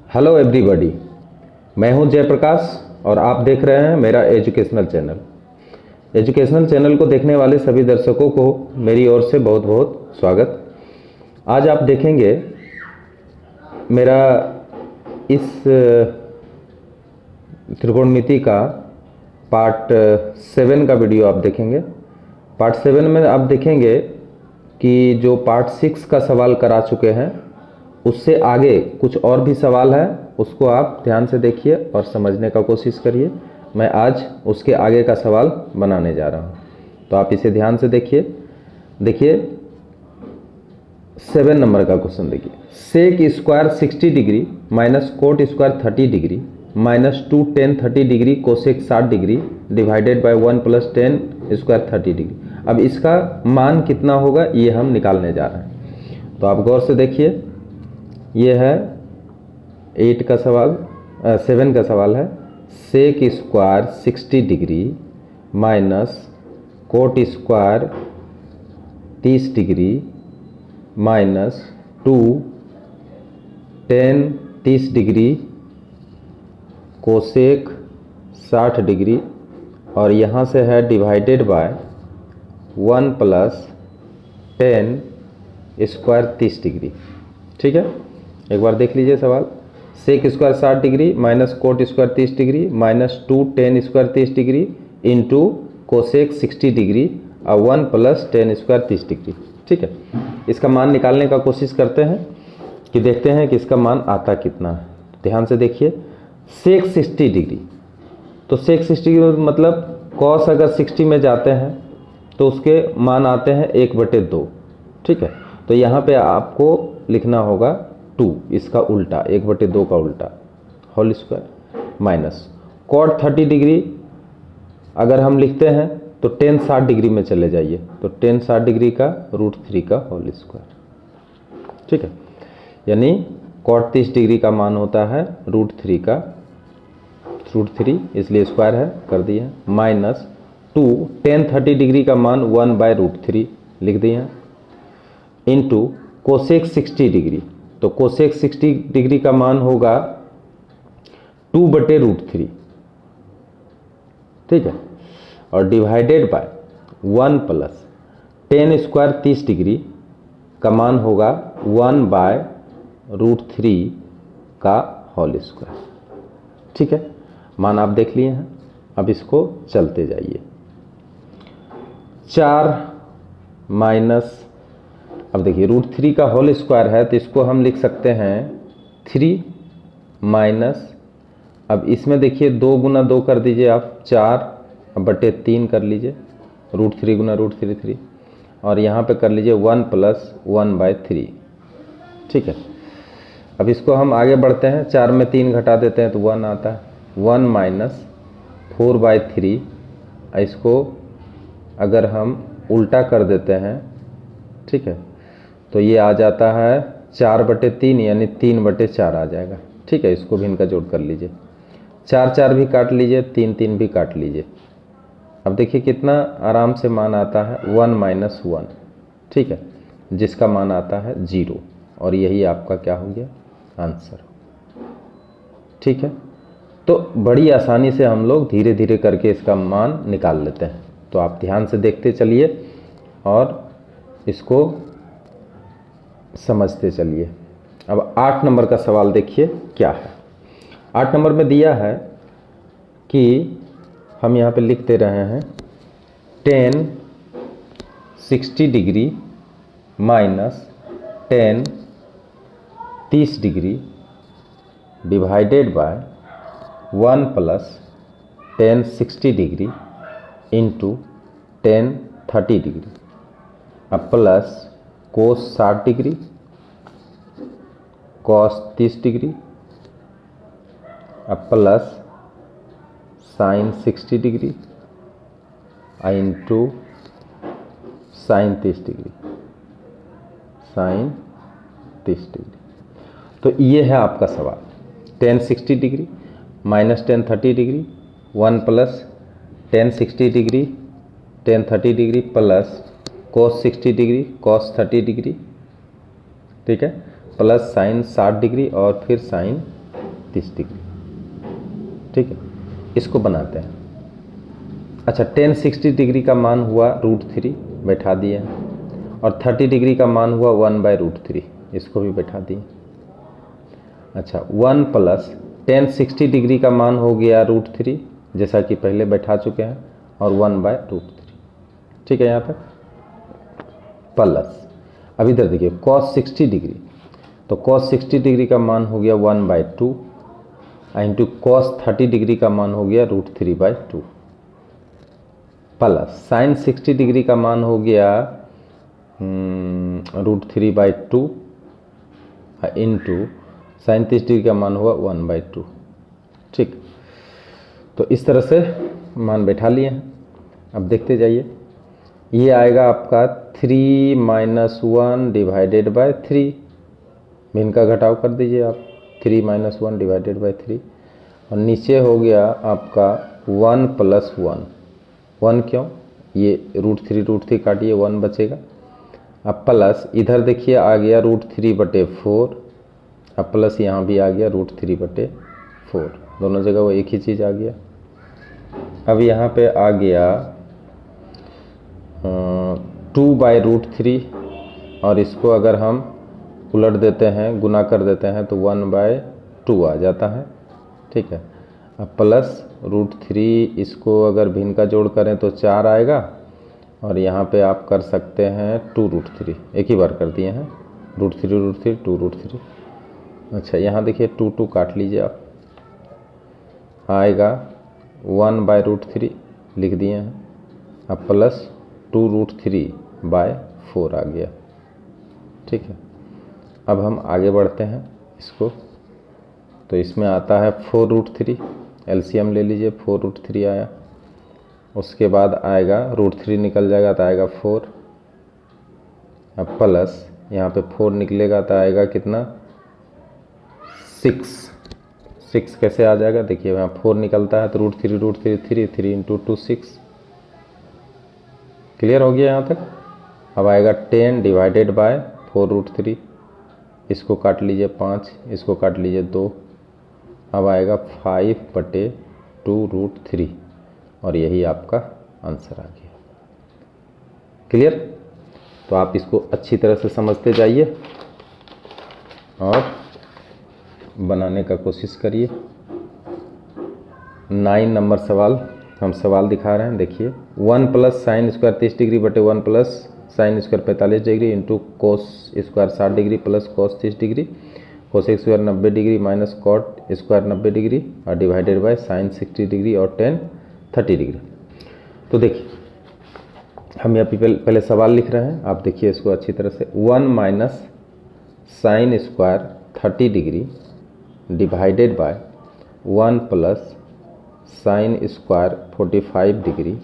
Hello everybody, मैं हूं जयप्रकाश और आप देख रहे हैं मेरा एजुकेशनल चैनल। एजुकेशनल चैनल को देखने वाले सभी दर्शकों को मेरी ओर से बहुत बहुत स्वागत। आज आप देखेंगे मेरा इस त्रिकोणमिति का पार्ट 7 का वीडियो आप देखेंगे। पार्ट 7 में आप देखेंगे कि जो पार्ट 6 का सवाल करा चुके हैं उससे आगे कुछ और भी सवाल है, उसको आप ध्यान से देखिए और समझने का कोशिश करिए। मैं आज उसके आगे का सवाल बनाने जा रहा हूँ, तो आप इसे ध्यान से देखिए। 7 नंबर का क्वेश्चन देखिए। Sec square 60 degree minus cot square 30 degree minus 2 tan 30 degree cosec 60 degree divided by 1 plus 10 square 30 degree. अब इसका मान कितना होगा ये हम निकालने जा रहे हैं, तो आप गौर से देखिए। ये है 7 का सवाल है। Sec square 60 degree minus cot square 30 degree minus 2 tan 30 degree cosec 60 degree और यहाँ से है divided by 1 plus 10 square 30 degree. ठीक है, एक बार देख लीजिए सवाल। Sec square 60 degree minus cot square 30 degree minus 2 tan square 30 degree into cosec 60 degree और 1 प्लस 10 स्क्वायर 30 डिग्री। ठीक है, इसका मान निकालने का कोशिश करते हैं कि देखते हैं कि इसका मान आता कितना है। ध्यान से देखिए। सेक 60 डिग्री, तो सेक 60 डिग्री मतलब कॉस अगर 60 में जाते हैं तो उसके मान आते हैं 1/2। ठीक है, तो यहाँ पे आपको लिखना होगा 2, इसका उल्टा 1/2 का उल्टा whole square minus cot 30 degree अगर हम लिखते हैं तो टेन 60 डिग्री में चले जाइए, तो टेन 60 डिग्री का √3 का होल स्क्वायर। ठीक है, यानी कॉट 30 डिग्री का मान होता है √3 का √3, इसलिए स्क्वायर है कर दिए, माइनस 2 टेन 30 डिग्री का मान 1/√3 लिख दिए इंटू कोसेक 60 डिग्री, तो कोसेक 60 डिग्री का मान होगा 2/√3। ठीक है, और divided by 1 plus 10 square 30 degree का मान होगा 1/√3 का होल स्क्वायर। ठीक है, मान आप देख लिए हैं। अब इसको चलते जाइए। 4 माइनस, अब देखिए √3 का होल स्क्वायर है तो इसको हम लिख सकते हैं 3 माइनस, अब इसमें देखिए 2 गुना 2 कर दीजिए आप 4/3 कर लीजिए, √3 गुना √3 3, और यहाँ पे कर लीजिए 1 प्लस 1/3। ठीक है, अब इसको हम आगे बढ़ते हैं। 4 में 3 घटा देते हैं तो 1 आता है, 1 माइनस 4/3। इसको अगर हम उल्टा कर देते हैं, ठीक है, तो ये आ जाता है 4/3 यानी 3/4 आ जाएगा। ठीक है, इसको भी इनका जोड़ कर लीजिए, 4 4 भी काट लीजिए, 3 3 भी काट लीजिए। अब देखिए कितना आराम से मान आता है 1 माइनस 1। ठीक है, जिसका मान आता है 0, और यही आपका क्या हो गया आंसर। ठीक है, तो बड़ी आसानी से हम लोग धीरे धीरे करके इसका मान निकाल लेते हैं, तो आप ध्यान से देखते चलिए और इसको समझते चलिए। अब 8 नंबर का सवाल देखिए क्या है। 8 नंबर में दिया है कि हम यहाँ पे लिखते रहे हैं 10 60 degree minus 10 30 degree divided by 1 plus 10 60 degree into 10 30 degree, अब plus cos 60 degree cos 30 degree, अब plus sine 60 degree into sine 30 degree, sine 30 degree. तो ये है आपका सवाल। 10 60 degree minus 10 30 degree, 1 plus 10 60 degree 10 30 degree plus cos 60 degree cos 30 degree, ठीक है, plus sine 60 degree और फिर साइन 30 डिग्री। ठीक है, इसको बनाते हैं। अच्छा, tan 60 डिग्री का मान हुआ √3, बैठा दिए हैं, और 30 डिग्री का मान हुआ 1/√3, इसको भी बैठा दिए। अच्छा, 1 प्लस tan 60 डिग्री का मान हो गया √3, जैसा कि पहले बैठा चुके हैं, और 1/√3। ठीक है, यहाँ तक। प्लस अब इधर देखिए cos 60 डिग्री, तो cos 60 डिग्री का मान हो गया 1/2 इंटू cos 30 डिग्री का मान हो गया √3/2, प्लस sin 60 डिग्री का मान हो गया √3/2 इंटू sin 30 डिग्री का मान हुआ 1/2। ठीक, तो इस तरह से मान बैठा लिए हैं। अब देखते जाइए, ये आएगा आपका 3 - 1 डिवाइडेड बाय 3, भिन्न का घटाव कर दीजिए आप, 3 - 1 डिवाइडेड बाय 3, और नीचे हो गया आपका 1 + 1। 1 क्यों, ये √3 काटिए, 1 बचेगा। अब प्लस इधर देखिए आ गया √3/4, अब प्लस यहाँ भी आ गया √3/4, दोनों जगह वो एक ही चीज़ आ गया। अब यहाँ पे आ गया 2/√3, और इसको अगर हम उलट देते हैं, गुना कर देते हैं, तो 1/2 आ जाता है। ठीक है, अब प्लस √3, इसको अगर भिन्न का जोड़ करें तो 4 आएगा, और यहाँ पे आप कर सकते हैं 2√3, एक ही बार कर दिए हैं, √3 2√3। अच्छा, यहाँ देखिए 2 काट लीजिए आप, आएगा 1/√3 लिख दिए हैं, अब प्लस 2√3/4 आ गया। ठीक है, अब हम आगे बढ़ते हैं इसको, तो इसमें आता है 4√3, एलसीएम ले लीजिए, 4√3 आया, उसके बाद आएगा √3 निकल जाएगा तो आएगा 4, अब प्लस यहाँ पे 4 निकलेगा तो आएगा कितना, 6 कैसे आ जाएगा, देखिए यहाँ 4 निकलता है तो √3 3 × 2 6। क्लियर हो गया यहाँ तक। अब आएगा 10 डिवाइडेड बाय 4√3, इसको काट लीजिए 5, इसको काट लीजिए 2, अब आएगा 5/2√3, और यही आपका आंसर आ गया। क्लियर, तो आप इसको अच्छी तरह से समझते जाइए और बनाने का कोशिश करिए। 9 नंबर सवाल हम सवाल दिखा रहे हैं, देखिए 1 + sin² 30 डिग्री बटे 1 + sin² 45 degree into cos² 60 degree plus cos 30 degree, cos² 90 degree minus cot² 90 degree, और डिवाइडेड बाय sin 60 डिग्री और tan 30 डिग्री। तो देखिए हम यहाँ पहले सवाल लिख रहे हैं, आप देखिए इसको अच्छी तरह से। 1 - sin² 30 degree divided by 1 + sin² 45 degree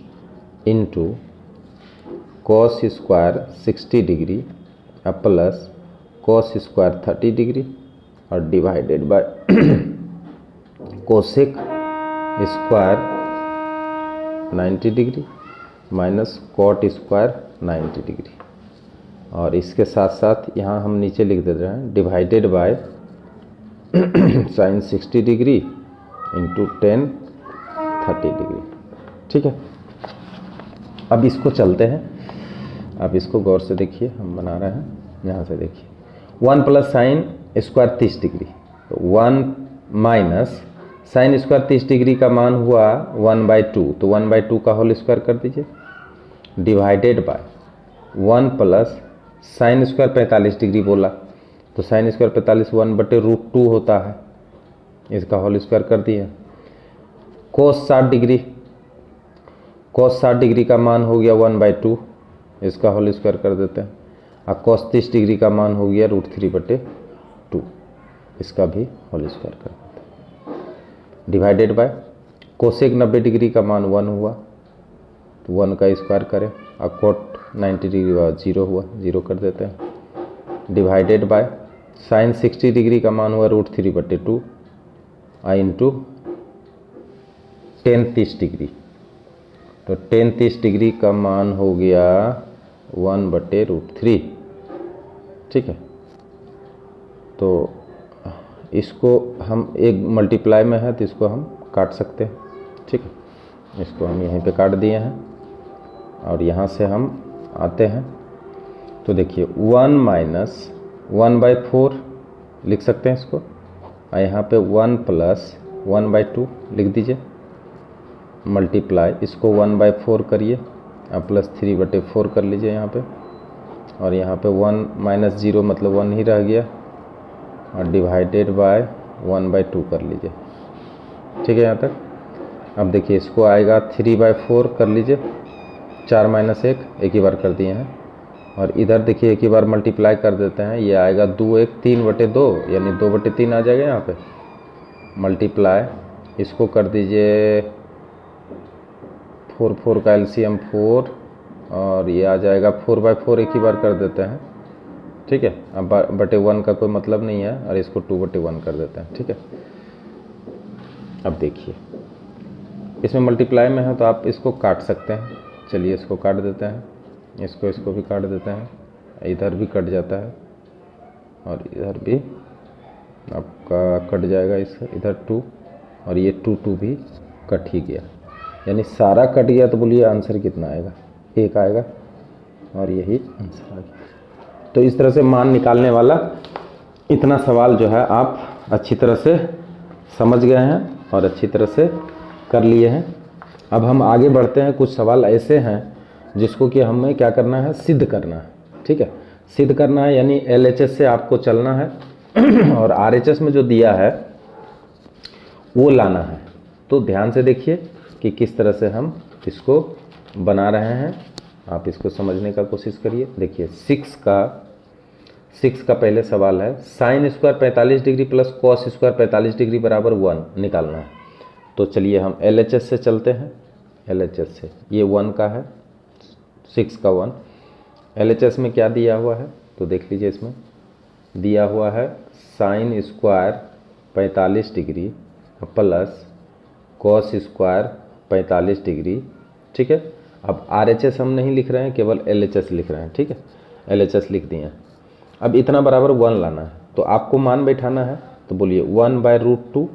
into cos² 60 degree plus cos² 30 degree, और divided by cosec² 90 degree minus cot² 90 degree, और इसके साथ साथ यहाँ हम नीचे लिख दे रहे हैं divided by sin 60 degree into tan 30 degree. ठीक है, अब इसको चलते हैं, अब इसको गौर से देखिए, हम बना रहे हैं, यहाँ से देखिए 1 + sin² 30 डिग्री, तो 1 माइनस sin² 30 डिग्री का मान हुआ 1/2, तो 1/2 का होल स्क्वायर कर दीजिए, डिवाइडेड बाय 1 + sin² 45 डिग्री बोला, तो sin² 45 1/√2 होता है, इसका होल स्क्वायर कर दिए। cos 60 डिग्री, cos 60 डिग्री का मान हो गया 1/2, इसका होल स्क्वायर कर देते हैं, और cos 30 डिग्री का मान हो गया √3/2, इसका भी होल स्क्वायर कर देते हैं, डिवाइडेड बाय cosec 90 डिग्री का मान 1 हुआ, तो 1 का स्क्वायर करें, और cot 90 डिग्री का 0 हुआ, 0 कर देते हैं, डिवाइडेड बाय sin 60 डिग्री का मान हुआ √3/2 इंटू tan 30 डिग्री, तो tan 30 डिग्री का मान हो गया 1/√3। ठीक है, तो इसको हम एक मल्टीप्लाई में है तो इसको हम काट सकते हैं, ठीक है। इसको हम यहीं पे काट दिए हैं और यहाँ से हम आते हैं तो देखिए 1 माइनस 1/4 लिख सकते हैं इसको, और यहाँ पे 1 प्लस 1/2 लिख दीजिए, मल्टीप्लाई इसको 1/4 करिए, अब प्लस 3/4 कर लीजिए यहाँ पे, और यहाँ पे 1 माइनस 0 मतलब 1 ही रह गया, और डिवाइडेड बाय 1/2 कर लीजिए, ठीक है यहाँ तक। अब देखिए इसको आएगा 3/4 कर लीजिए, 4 माइनस 1 एक ही बार कर दिए हैं, और इधर देखिए एक ही बार मल्टीप्लाई कर देते हैं, ये आएगा 2 1 3/2 यानी 2/3 आ जाएगा यहाँ पे, मल्टीप्लाई इसको कर दीजिए 4 4 का एलसीएम 4, और ये आ जाएगा 4/4 एक ही बार कर देते हैं, ठीक है। अब बटे 1 का कोई मतलब नहीं है, और इसको 2/1 कर देते हैं, ठीक है। अब देखिए इसमें मल्टीप्लाई में है तो आप इसको काट सकते हैं, चलिए इसको काट देते हैं, इसको भी काट देते हैं, इधर भी कट जाता है और इधर भी आपका कट जाएगा, इसका इधर 2 और ये 2 भी कट ही गया, यानी सारा कट गया। तो बोलिए आंसर कितना आएगा, 1 आएगा, और यही आंसर आ गया। तो इस तरह से मान निकालने वाला इतना सवाल जो है आप अच्छी तरह से समझ गए हैं और अच्छी तरह से कर लिए हैं। अब हम आगे बढ़ते हैं, कुछ सवाल ऐसे हैं जिसको कि हमें क्या करना है, सिद्ध करना है, ठीक है। सिद्ध करना है यानी एलएचएस से आपको चलना है और आरएचएस में जो दिया है वो लाना है। तो ध्यान से देखिए कि किस तरह से हम इसको बना रहे हैं, आप इसको समझने का कोशिश करिए। देखिए 6 का पहले सवाल है, sine square 45 degree plus cos square 45 degree बराबर 1 निकालना है। तो चलिए हम एलएचएस से चलते हैं, एलएचएस से ये 1 का है, 6 का 1। एलएचएस में क्या दिया हुआ है तो देख लीजिए, इसमें दिया हुआ है sine square 45 degree plus cos square 45 degree, ठीक है। अब आरएचएस हम नहीं लिख रहे हैं, केवल एलएचएस लिख रहे हैं, ठीक है। एलएचएस लिख दिए हैं। अब इतना बराबर 1 लाना है, तो आपको मान बैठाना है, तो बोलिए 1/√2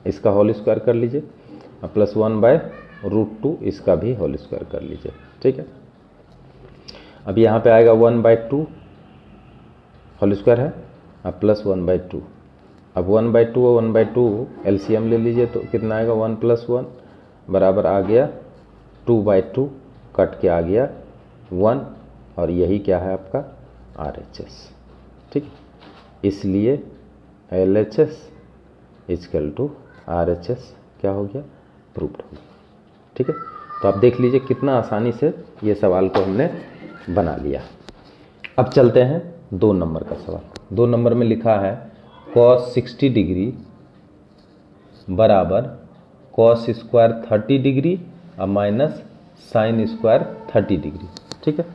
इसका होल स्क्वायर कर लीजिए, और प्लस 1/√2 इसका भी होल स्क्वायर कर लीजिए, ठीक है। अब यहाँ पे आएगा 1/2 होल स्क्वायर है, अब प्लस 1/2। अब 1/2 और 1/2 एलसीएम ले लीजिए, तो कितना आएगा, 1 + 1 बराबर आ गया 2/2, कट के आ गया 1, और यही क्या है आपका आरएचएस, ठीक। इसलिए एलएचएस इक्वल टू आरएचएस क्या हो गया, प्रूव्ड हो गया, ठीक है। तो आप देख लीजिए कितना आसानी से ये सवाल को हमने बना लिया। अब चलते हैं 2 नंबर का सवाल। 2 नंबर में लिखा है cos 60 डिग्री बराबर cos स्क्वायर 30 डिग्री और माइनस साइन स्क्वायर 30 डिग्री, ठीक है।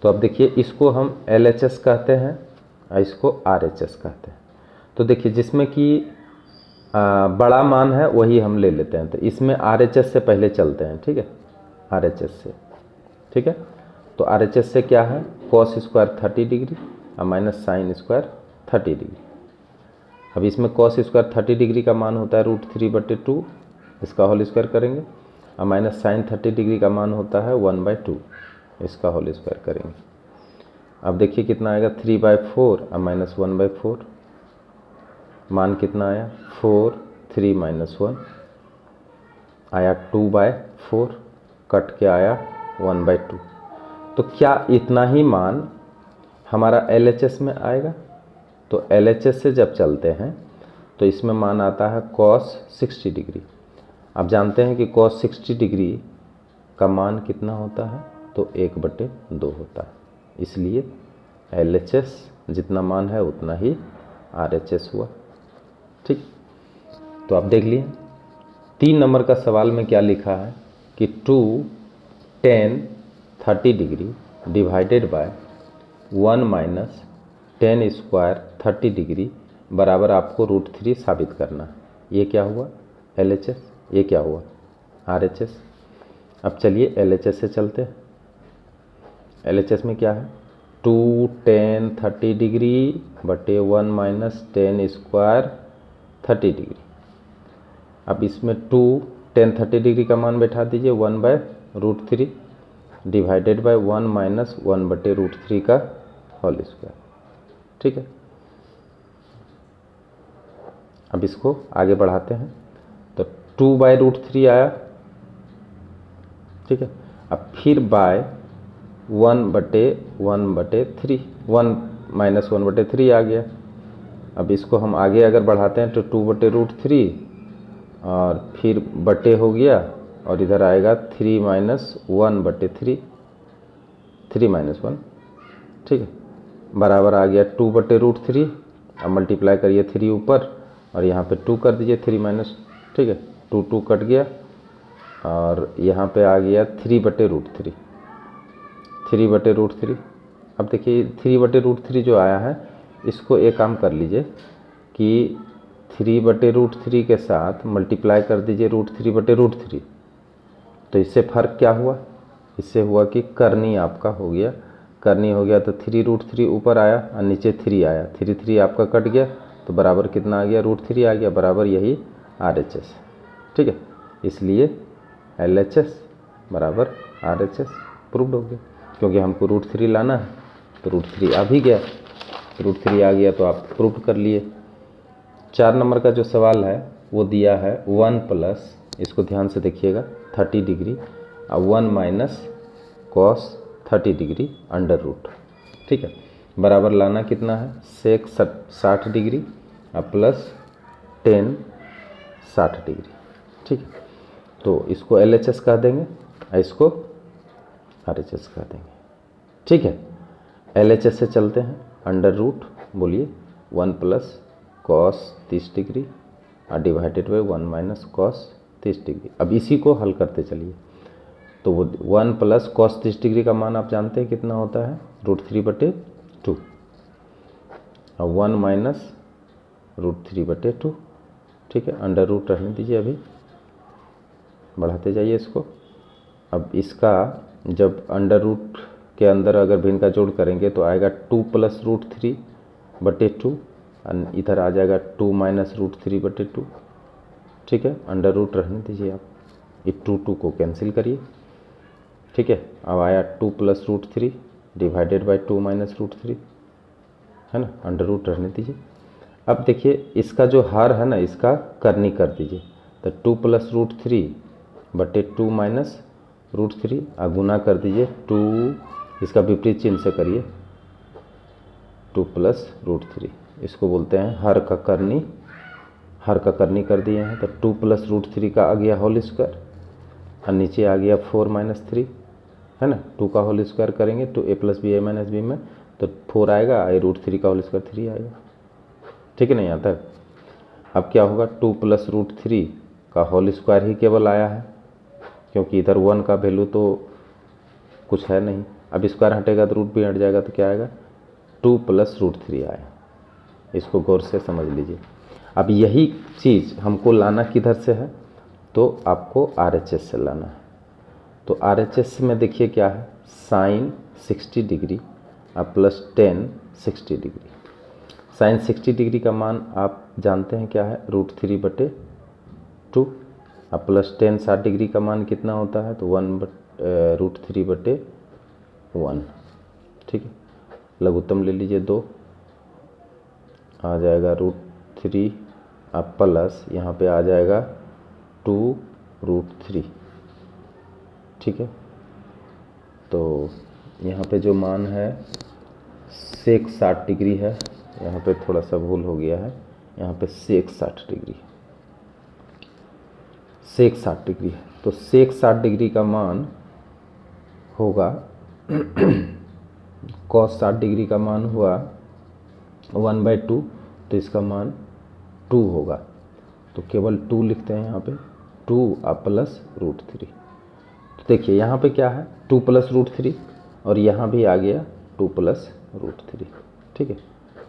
तो अब देखिए इसको हम एलएचएस कहते हैं और इसको आरएचएस कहते हैं। तो देखिए जिसमें कि बड़ा मान है वही हम ले लेते हैं, तो इसमें आरएचएस से पहले चलते हैं, ठीक है, आरएचएस से, ठीक है। तो आरएचएस से क्या है, cos स्क्वायर 30 डिग्री और माइनस साइन स्क्वायर 30 डिग्री। अब इसमें cos स्क्वायर 30 डिग्री का मान होता है √3/2, इसका होल स्क्वायर करेंगे, और माइनस साइन 30 डिग्री का मान होता है 1/2, इसका होल स्क्वायर करेंगे। अब देखिए कितना आएगा, 3/4 और माइनस 1/4, मान कितना आया 4, 3 - 1 आया 2/4, कट के आया 1/2। तो क्या इतना ही मान हमारा एलएचएस में आएगा? तो एलएचएस से जब चलते हैं तो इसमें मान आता है cos 60 डिग्री। आप जानते हैं कि cos 60 डिग्री का मान कितना होता है, तो 1/2 होता है, इसलिए एलएचएस जितना मान है उतना ही आरएचएस हुआ, ठीक। तो आप देख लिए 3 नंबर का सवाल में क्या लिखा है कि 2 tan 30 degree divided by 1 minus tan square 30 degree बराबर आपको √3 साबित करना है। ये क्या हुआ एलएचएस, ये क्या हुआ आरएचएस। अब चलिए एलएचएस से चलते हैं। एलएचएस में क्या है, 2 10 30 डिग्री बटे 1 माइनस 10 स्क्वायर 30 डिग्री। अब इसमें 2 10 30 डिग्री का मान बैठा दीजिए 1/√3 डिवाइडेड बाय 1 माइनस 1/√3 का होल स्क्वायर। ठीक है, अब इसको आगे बढ़ाते हैं तो 2/√3 आया। ठीक है, अब फिर बाय 1/1/3 1 माइनस 1/3 आ गया। अब इसको हम आगे अगर बढ़ाते हैं तो 2/√3 और फिर बटे हो गया और इधर आएगा 3 माइनस 1/3 3 माइनस 1। ठीक है, बराबर आ गया 2/√3। अब मल्टीप्लाई करिए 3 ऊपर और यहाँ पे 2 कर दीजिए 3 माइनस। ठीक है, 2 2 कट गया और यहाँ पे आ गया 3/√3 3/√3। अब देखिए 3/√3 जो आया है इसको एक काम कर लीजिए कि 3/√3 के साथ मल्टीप्लाई कर दीजिए √3/√3। तो इससे फ़र्क क्या हुआ, इससे हुआ कि करनी आपका हो गया, करनी हो गया तो 3√3 ऊपर आया और नीचे 3 आया, 3 3 आपका कट गया तो बराबर कितना आ गया, √3 आ गया, बराबर यही RHS। ठीक है, इसलिए LHS बराबर RHS प्रूव्ड हो गया, क्योंकि हमको √3 लाना है तो √3 आ भी गया, √3 आ गया तो आप प्रूव कर लिए। 4 नंबर का जो सवाल है वो दिया है 1 प्लस, इसको ध्यान से देखिएगा, 30 डिग्री और 1 minus cos 30 degree under root. ठीक है, बराबर लाना कितना है, सेक 60 डिग्री और प्लस 10 60 डिग्री। ठीक है, तो इसको LHS कह देंगे और इसको RHS कह देंगे। ठीक है, LHS से चलते हैं, अंडर रूट बोलिए 1 प्लस कॉस 30 डिग्री और divided by 1 minus cos 30 degree. अब इसी को हल करते चलिए तो वो 1 प्लस कॉस 30 डिग्री का मान आप जानते हैं कितना होता है, √3/2 और 1 माइनस √3/2। ठीक है, अंडर रूट रहने दीजिए, अभी बढ़ाते जाइए इसको। अब इसका जब अंडर रूट के अंदर अगर भिन्न का जोड़ करेंगे तो आएगा 2 प्लस √3/2 और इधर आ जाएगा 2 माइनस √3/2। ठीक है, अंडर रूट रहने दीजिए आप, ये 2 को कैंसिल करिए। ठीक है, अब आया 2 प्लस √3 डिवाइडेड बाई 2 माइनस √3, है ना, अंडर रूट रहने दीजिए। अब देखिए इसका जो हर है ना इसका करनी कर दीजिए, तो 2 प्लस √3/2 माइनस √3 और गुना कर दीजिए 2, इसका विपरीत चिन्ह से करिए, 2 प्लस √3, इसको बोलते हैं हर का करनी, हर का करनी कर दिए हैं। तो 2 प्लस √3 का आ गया होल स्क्वायर और नीचे आ गया 4 माइनस 3, है ना, 2 का होल स्क्वायर करेंगे तो a plus B a minus B में तो 4 आएगा, √3 का होल स्क्वायर 3 आएगा। ठीक है, नहीं आता है। अब क्या होगा, 2 प्लस √3 का होल स्क्वायर ही केवल आया है, क्योंकि इधर 1 का वैल्यू तो कुछ है नहीं। अब स्क्वायर हटेगा तो रूट भी हट जाएगा तो क्या आएगा, 2 प्लस √3 आया। इसको गौर से समझ लीजिए। अब यही चीज़ हमको लाना किधर से है, तो आपको RHS से लाना है। तो RHS में देखिए क्या है, साइन 60 डिग्री और प्लस 10 60 डिग्री। साइन 60 डिग्री का मान आप जानते हैं क्या है, √3/2 और प्लस 10 60 डिग्री का मान कितना होता है, तो 1/√3/1। ठीक है, लघुत्तम ले लीजिए 2, आ जाएगा √3 और प्लस यहाँ पे आ जाएगा 2√3। ठीक है, तो यहाँ पे जो मान है सेक 60 डिग्री है, यहाँ पे थोड़ा सा भूल हो गया है, यहाँ पे सेक 60 डिग्री, सेक 60 डिग्री है। तो सेक 60 डिग्री का मान होगा कॉस 60 डिग्री का मान हुआ 1/2, तो इसका मान 2 होगा। तो केवल 2 लिखते हैं यहाँ पे, 2 और प्लस √3। तो देखिए यहाँ पे क्या है, 2 प्लस √3 और यहाँ भी आ गया 2 प्लस √3। ठीक है,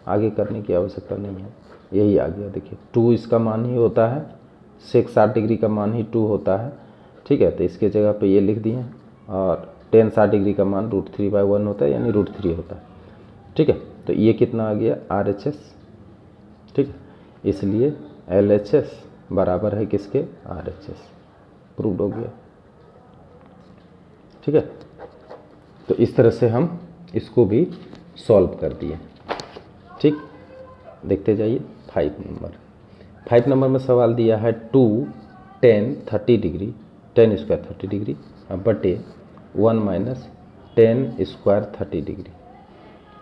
आगे करने की आवश्यकता नहीं है, यही आ गया। देखिए 2 इसका मान ही होता है, सेक 60 डिग्री का मान ही 2 होता है। ठीक है, तो इसके जगह पे ये लिख दिए और 10 60 डिग्री का मान √3/1 होता है, यानी √3 होता है। ठीक है, तो ये कितना आ गया RHS, ठीक, इसलिए LHS बराबर है किसके, RHS, प्रूव्ड हो गया। ठीक है, तो इस तरह से हम इसको भी सॉल्व कर दिए। ठीक, देखते जाइए 5 नंबर में सवाल दिया है 2 10 30 डिग्री 10 स्क्वायर 30 डिग्री अब बटे 1 माइनस 10 स्क्वायर 30 डिग्री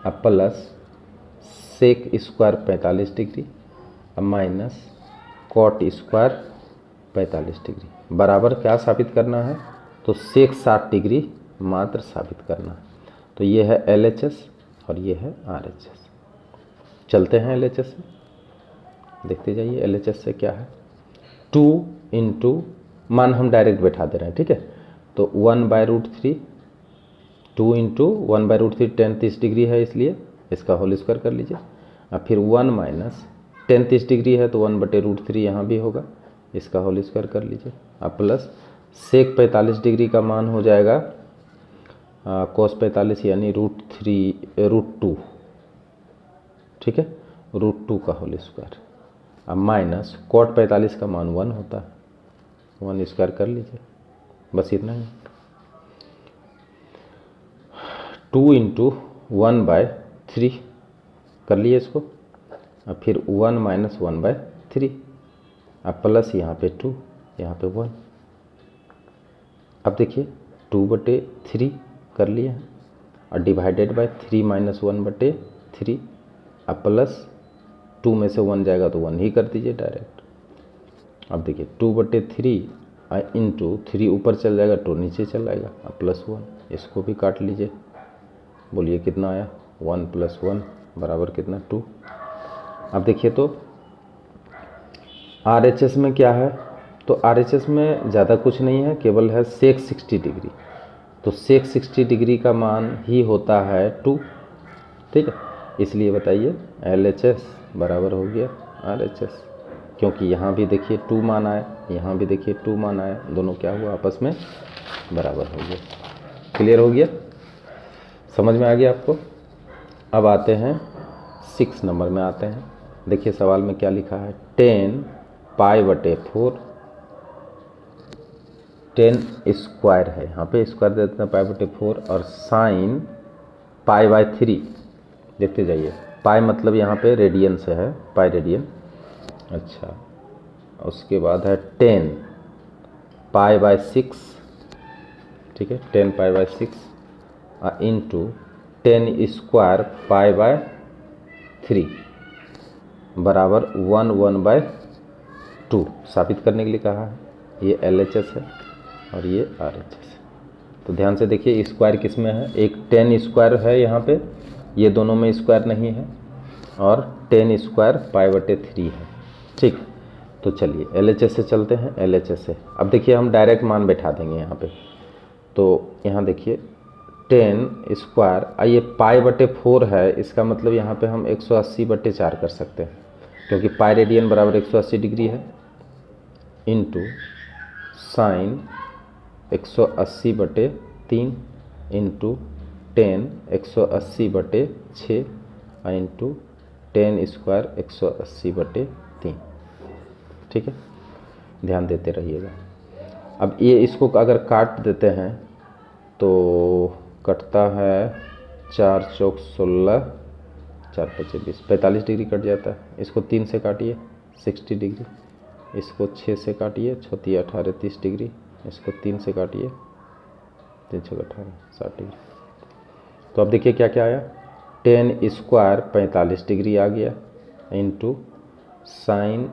अब प्लस सेक स्क्वायर 45 डिग्री अब माइनस कॉट स्क्वायर 45 डिग्री बराबर क्या साबित करना है, तो सेक 60 डिग्री मात्र साबित करना है। तो ये है LHS और ये है RHS। चलते हैं LHS से, देखते जाइए LHS से क्या है। 2 इंटू मान हम डायरेक्ट बैठा दे रहे हैं, ठीक है, तो 1/√3 2 इंटू 1/√3 10 30 डिग्री है, इसलिए इसका होल स्क्वायर कर लीजिए। अब फिर 1 माइनस 10 30 डिग्री है तो 1/√3 यहाँ भी होगा, इसका होल स्क्वायर कर लीजिए। अब प्लस सेक 45 डिग्री का मान हो जाएगा cos 45 यानी √2, ठीक है, √2 का होल स्क्वायर। अब माइनस कॉट 45 का मान 1 होता है, 1 स्क्वायर कर लीजिए, बस इतना ही। 2 इंटू 1/3 कर लिए इसको, अब फिर 1 माइनस 1/3 अब प्लस यहाँ पे 2 यहाँ पे 1। अब देखिए 2/3 कर लिए हैं और डिवाइडेड बाय 3 माइनस 1/3 अब प्लस 2 में से 1 जाएगा तो 1 ही कर दीजिए डायरेक्ट। अब देखिए 2/3 इंटू 3 ऊपर चल जाएगा 2 नीचे चल आएगा, अब प्लस 1, इसको भी काट लीजिए। बोलिए कितना आया, 1 + 1 बराबर कितना 2। अब देखिए तो RHS में क्या है, तो RHS में ज़्यादा कुछ नहीं है, केवल है सेक 60 डिग्री, तो सेक 60 डिग्री का मान ही होता है 2, ठीक है, इसलिए बताइए LHS बराबर हो गया RHS, क्योंकि यहाँ भी देखिए 2 मान आए, यहाँ भी देखिए 2 मान आए, दोनों क्या हुआ आपस में बराबर हो गया। क्लियर हो गया, समझ में आ गया आपको। अब आते हैं 6 नंबर में आते हैं। देखिए सवाल में क्या लिखा है, 10 π/4 10 स्क्वायर है, यहाँ पे स्क्वायर दे देते हैं π/4 और साइन π/3 देखते जाइए। पाई मतलब यहाँ पे रेडियन से है, पाई रेडियन। अच्छा, उसके बाद है 10 π/6, ठीक है, 10 π/6 इंटू 10 स्क्वायर π/3 बराबर 1/2 साबित करने के लिए कहा है। ये LHS है और ये RHS है। तो ध्यान से देखिए स्क्वायर किस में है, एक 10 स्क्वायर है यहाँ पे, ये दोनों में स्क्वायर नहीं है, और 10 स्क्वायर π/3 है, ठीक। तो चलिए LHS से चलते हैं, LHS से। अब देखिए हम डायरेक्ट मान बैठा देंगे यहाँ पे, तो यहाँ देखिए 10 स्क्वायर ये π/4 है, इसका मतलब यहाँ पे हम 180/4 कर सकते हैं, क्योंकि पाई रेडियन बराबर 180 डिग्री है, into sine 180/3 into 10 180/6 into 10 square 180/3, ठीक है, ध्यान देते रहिएगा। अब ये इसको अगर काट देते हैं तो कटता है 4 चौक 16 4 5 20 45 डिग्री कट जाता है। इसको 3 से काटिए 60 डिग्री, इसको 6 से काटिए 6 18 30 डिग्री, इसको 3 से काटिए 3 6 18 60 डिग्री। तो अब देखिए क्या क्या आया, 10 स्क्वायर 45 डिग्री आ गया, इंटू साइन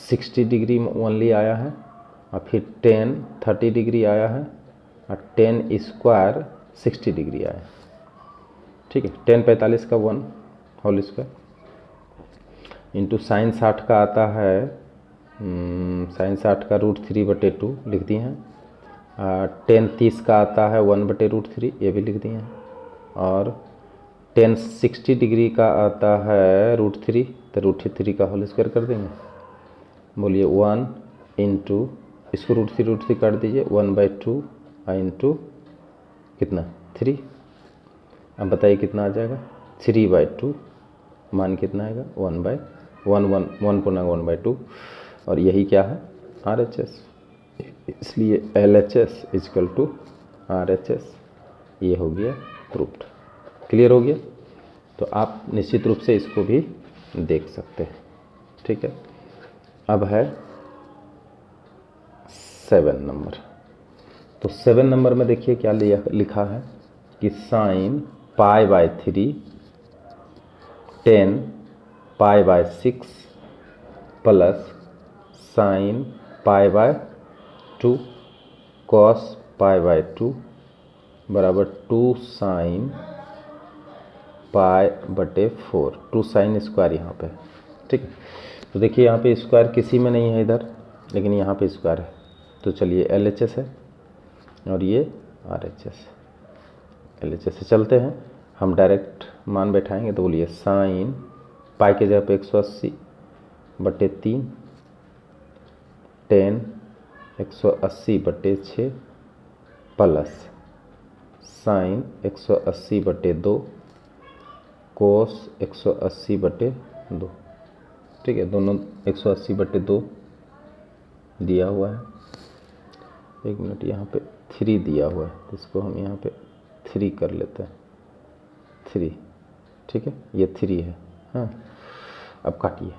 60 डिग्री ओनली आया है, और फिर 10 30 डिग्री आया है, और 10 स्क्वायर 60 डिग्री आया, ठीक है। 10 45 का 1 होल स्क्वायर इंटू साइन 60 का आता है, साइन 60 का √3/2 लिख दिए हैं, 10 30 का आता है 1/√3, ये भी लिख दिए हैं, और 10 60 डिग्री का आता है √3, तो √3 का होल स्क्वायर कर देंगे। बोलिए 1 इंटू इसको √3 काट दीजिए, 1/2 इंटू कितना 3, अब बताइए कितना आ जाएगा, 3/2, मान कितना आएगा 1/1 और यही क्या है RHS, इसलिए LHS इजकल टू RHS, ये हो गया प्रूफ्ड। क्लियर हो गया? तो आप निश्चित रूप से इसको भी देख सकते हैं। ठीक है, अब है 7 नंबर। तो 7 नंबर में देखिए क्या लिखा है कि साइन π/3 10 π/6 प्लस साइन π/2 कॉस π/2 बराबर 2 साइन π/4, 2 साइन स्क्वायर यहाँ पे। ठीक है, तो देखिए यहाँ पे स्क्वायर किसी में नहीं है इधर, लेकिन यहाँ पे स्क्वायर है। तो चलिए LHS है और ये RHS है। LHS से चलते हैं, हम डायरेक्ट मान बैठाएंगे। तो बोलिए साइन पाई के जगह पे 180/3 10 180/6 प्लस साइन 180/2 कोस 180/2। ठीक है, दोनों 180/2 दिया हुआ है। 1 मिनट, यहाँ पे 3 दिया हुआ है, तो इसको हम यहाँ पे 3 कर लेते हैं, 3। ठीक है, ये 3 है। हाँ, अब काटिए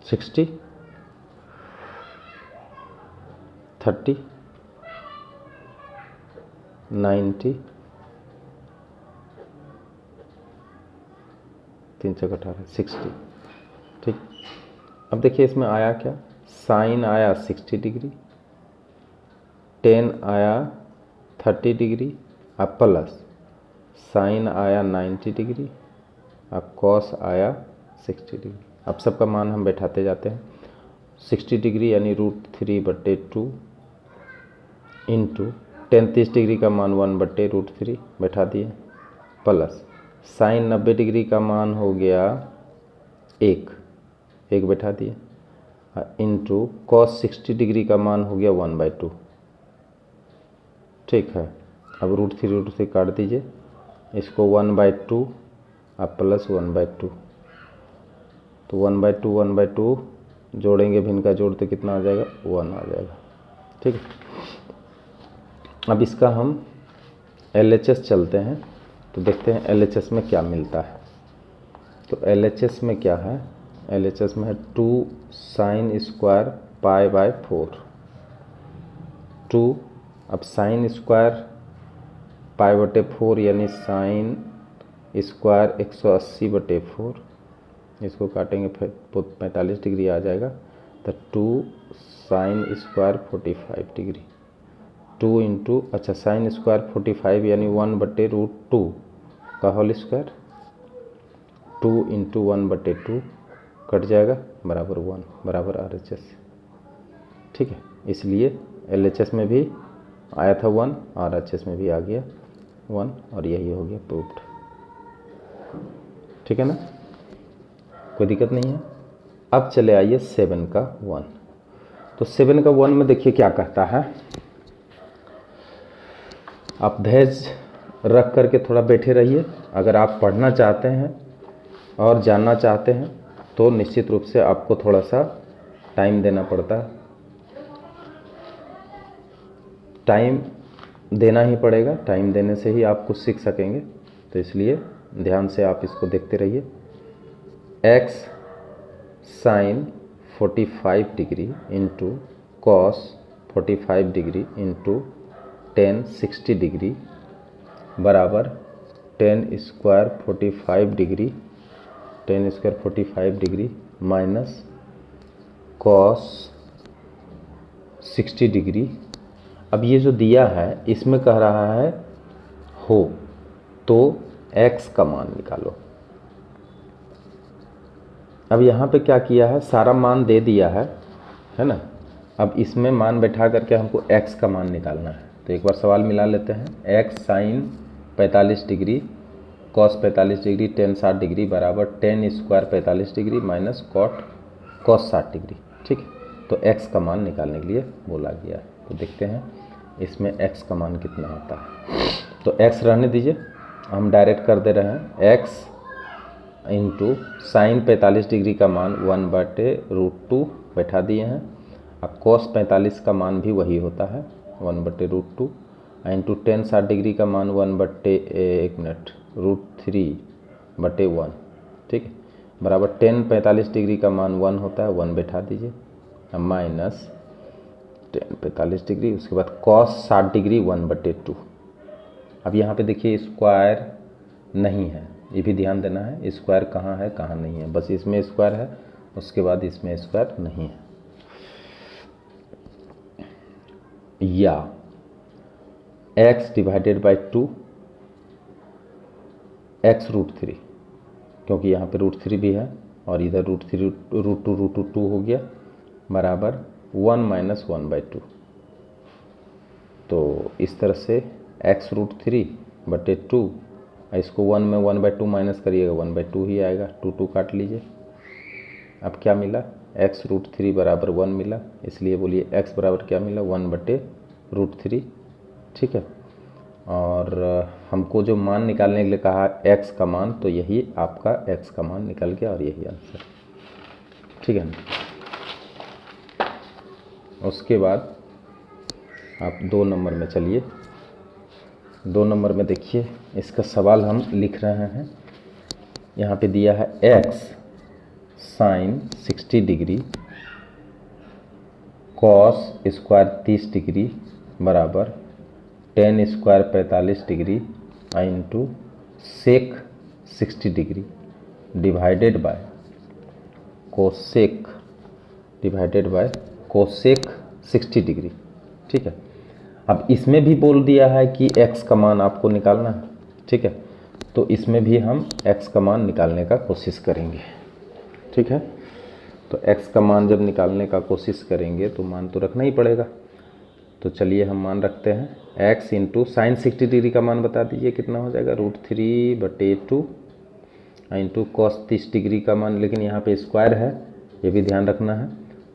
60 30 90 3 × 18 60। ठीक, अब देखिए इसमें आया क्या, साइन आया 60 डिग्री, 10 आया 30 डिग्री, अब प्लस साइन आया 90 डिग्री, अब कॉस आया 60 डिग्री। अब सबका मान हम बैठाते जाते हैं। 60 डिग्री यानी √3/2 इंटू 10 30 डिग्री का मान 1/√3 बैठा दिए, प्लस साइन 90 डिग्री का मान हो गया 1 बैठा दिए, इंटू कॉस 60 डिग्री का मान हो गया 1/2। ठीक है, अब √3 काट दीजिए, इसको 1/2 अब प्लस 1/2, तो 1/2 जोड़ेंगे, भिन्न का जोड़ तो कितना आ जाएगा 1 आ जाएगा। ठीक है, अब इसका हम LHS चलते हैं, तो देखते हैं LHS में क्या मिलता है। तो LHS में क्या है, LHS में है 2 साइन स्क्वायर π/4 2। अब साइन स्क्वायर π/4 यानी साइन स्क्वायर 180/4, इसको काटेंगे फिर 45 डिग्री आ जाएगा, तो 2 साइन स्क्वायर 45 डिग्री, 2 इंटू अच्छा साइन स्क्वायर 45 यानी 1/√2 का होल स्क्वायर, 2 इंटू 1/2 कट जाएगा बराबर 1 बराबर RHS। ठीक है, इसलिए LHS में भी आया था 1, RHS में भी आ गया 1 और यही हो गया प्रूफ्ड। ठीक है ना, कोई दिक्कत नहीं है। अब चले आइए 7 का 1। तो 7 का 1 में देखिए क्या कहता है, आप धैर्य रख करके थोड़ा बैठे रहिए। अगर आप पढ़ना चाहते हैं और जानना चाहते हैं तो निश्चित रूप से आपको थोड़ा सा टाइम देना पड़ता है, टाइम देना ही पड़ेगा। टाइम देने से ही आप कुछ सीख सकेंगे, तो इसलिए ध्यान से आप इसको देखते रहिए। x sine 45 degree into cos 45 degree into 10 60 degree बराबर 10 square 45 degree, 10 square 45 degree minus cos 60 degree. अब ये जो दिया है इसमें कह रहा है हो तो x का मान निकालो। अब यहाँ पे क्या किया है, सारा मान दे दिया है ना। अब इसमें मान बैठा करके हमको x का मान निकालना है। तो एक बार सवाल मिला लेते हैं। x sine 45 degree cos 45 degree 10 60 degree बराबर 10 square 45 degree minus cos 60 degree. ठीक है, तो x का मान निकालने के लिए बोला गया है। तो देखते हैं इसमें x का मान कितना आता है। तो x रहने दीजिए, हम डायरेक्ट कर दे रहे हैं x इंटू साइन 45 डिग्री का मान 1/√2 बैठा दिए हैं। अब cos 45 का मान भी वही होता है 1/√2 इंटू टेन 60 डिग्री का मान 1/√3/1, ठीक है, बराबर टेन 45 डिग्री का मान 1 होता है, 1 बैठा दीजिए। अब माइनस टेन 45 डिग्री, उसके बाद cos 60 डिग्री 1/2। अब यहाँ पे देखिए स्क्वायर नहीं है, ये भी ध्यान देना है, स्क्वायर कहाँ है कहाँ नहीं है, बस इसमें स्क्वायर है, उसके बाद इसमें स्क्वायर नहीं है। या x डिवाइडेड बाई 2 x√3, क्योंकि यहाँ पे √3 भी है और इधर √3 √2 हो गया, बराबर 1 - 1/2। तो इस तरह से x√3/2, इसको 1 में 1/2 माइनस करिएगा 1/2 ही आएगा, 2 काट लीजिए। अब क्या मिला, x√3 बराबर 1 मिला, इसलिए बोलिए x बराबर क्या मिला 1/√3, ठीक है। और हमको जो मान निकालने के लिए कहा x का मान, तो यही आपका x का मान निकल गया और यही आंसर, ठीक है ना। उसके बाद आप 2 नंबर में चलिए। 2 नंबर में देखिए, इसका सवाल हम लिख रहे हैं। यहाँ पे दिया है x sine 60 degree cos square 30 degree बराबर tan square 45 degree into sec 60 degree divided by cosec 60 degree, ठीक है। अब इसमें भी बोल दिया है कि x का मान आपको निकालना है, ठीक है, तो इसमें भी हम x का मान निकालने का कोशिश करेंगे, ठीक है। तो x का मान जब निकालने का कोशिश करेंगे तो मान तो रखना ही पड़ेगा। तो चलिए हम मान रखते हैं x इंटू साइन 60 डिग्री का मान बता दीजिए कितना हो जाएगा, √3/2 इंटू कॉस 30 डिग्री का मान, लेकिन यहाँ पे स्क्वायर है, ये भी ध्यान रखना है।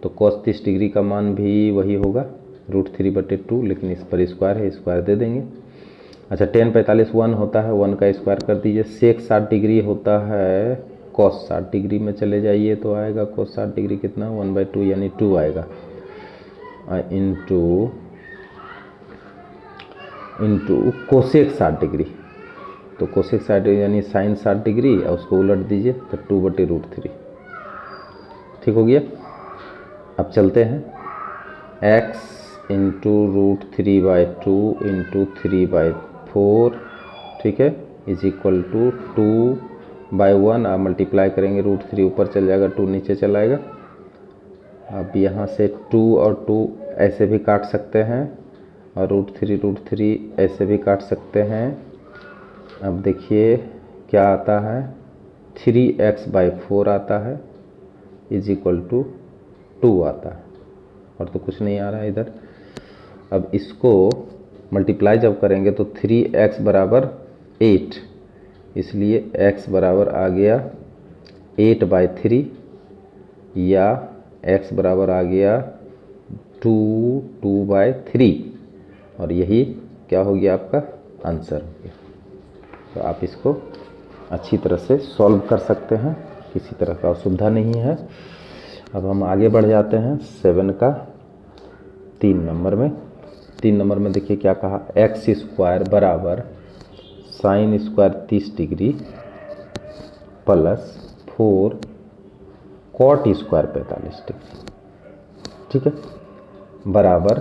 तो कॉस 30 डिग्री का मान भी वही होगा √3/2, लेकिन इस पर स्क्वायर है, स्क्वायर दे देंगे। अच्छा, टेन 45 1 होता है, 1 का स्क्वायर कर दीजिए। सेक 60 डिग्री होता है, कॉस 60 डिग्री में चले जाइए तो आएगा कॉस 60 डिग्री कितना 1/2 यानी 2 आएगा, इंटू कोसेक 60 डिग्री। तो कोसेक 60 डिग्री यानी साइन 60 डिग्री, और उसको उलट दीजिए तो 2/√3, ठीक हो गया। अब चलते हैं x इंटू √3/2 इंटू 3/4, ठीक है, इज इक्वल टू 2/1। आप मल्टीप्लाई करेंगे, √3 ऊपर चल जाएगा, 2 नीचे चल आएगा। अब यहाँ से 2 और 2 ऐसे भी काट सकते हैं, और √3 ऐसे भी काट सकते हैं। अब देखिए क्या आता है, 3x/4 आता है, इज इक्वल टू 2 आता है, और तो कुछ नहीं आ रहा है इधर। अब इसको मल्टीप्लाई जब करेंगे तो 3x बराबर 8, इसलिए x बराबर आ गया 8/3, या x बराबर आ गया 2/3, और यही क्या हो गया आपका आंसर हो गया। तो आप इसको अच्छी तरह से सॉल्व कर सकते हैं, किसी तरह का असुविधा नहीं है। अब हम आगे बढ़ जाते हैं 7 का 3 नंबर में। 3 नंबर में देखिए क्या कहा, x स्क्वायर बराबर sine square 30 degree plus 4 cot square 45 degree, ठीक है, बराबर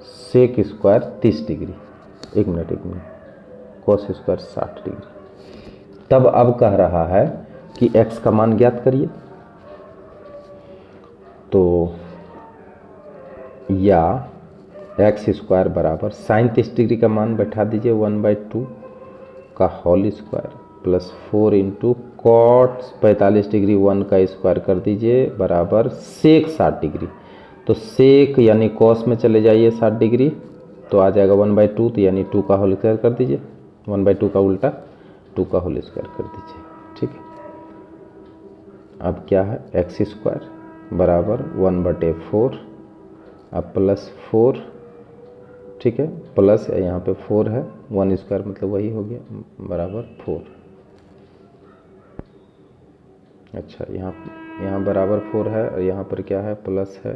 सेक स्क्वायर 30 डिग्री, एक मिनट कॉस स्क्वायर 60 डिग्री। तब अब कह रहा है कि x का मान ज्ञात करिए। तो या x स्क्वायर बराबर साइन 30 डिग्री का मान बैठा दीजिए 1/2 का whole square plus 4 into cot 45 degree 1 का स्क्वायर कर दीजिए बराबर सेक 60 डिग्री। तो सेक यानी कॉस में चले जाइए 60 डिग्री, तो आ जाएगा 1/2, तो यानी 2 का होल स्क्वायर कर दीजिए, 1/2 का उल्टा 2 का होल स्क्वायर कर दीजिए, ठीक है। अब क्या है, x स्क्वायर बराबर 1/4 अब प्लस 4, ठीक है, प्लस यहाँ पे 4 है, 1 स्क्वायर मतलब वही हो गया बराबर 4। अच्छा, यहाँ बराबर 4 है और यहाँ पर क्या है, प्लस है,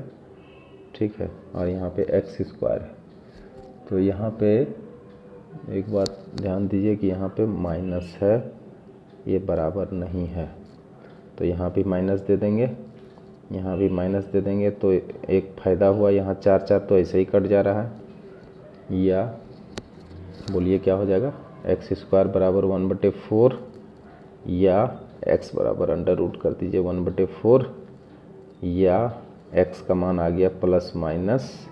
ठीक है, और यहाँ पे एक्स स्क्वायर है। तो यहाँ पे एक बात ध्यान दीजिए कि यहाँ पे माइनस है, ये बराबर नहीं है, तो यहाँ भी माइनस दे देंगे, यहाँ भी माइनस दे देंगे, तो एक फ़ायदा हुआ, यहाँ 4 4 तो ऐसे ही कट जा रहा है, या बोलिए क्या हो जाएगा, एक्स स्क्वायर बराबर 1/4, या एक्स बराबर अंडर रूट कर दीजिए 1/4, या एक्स का मान आ गया प्लस माइनस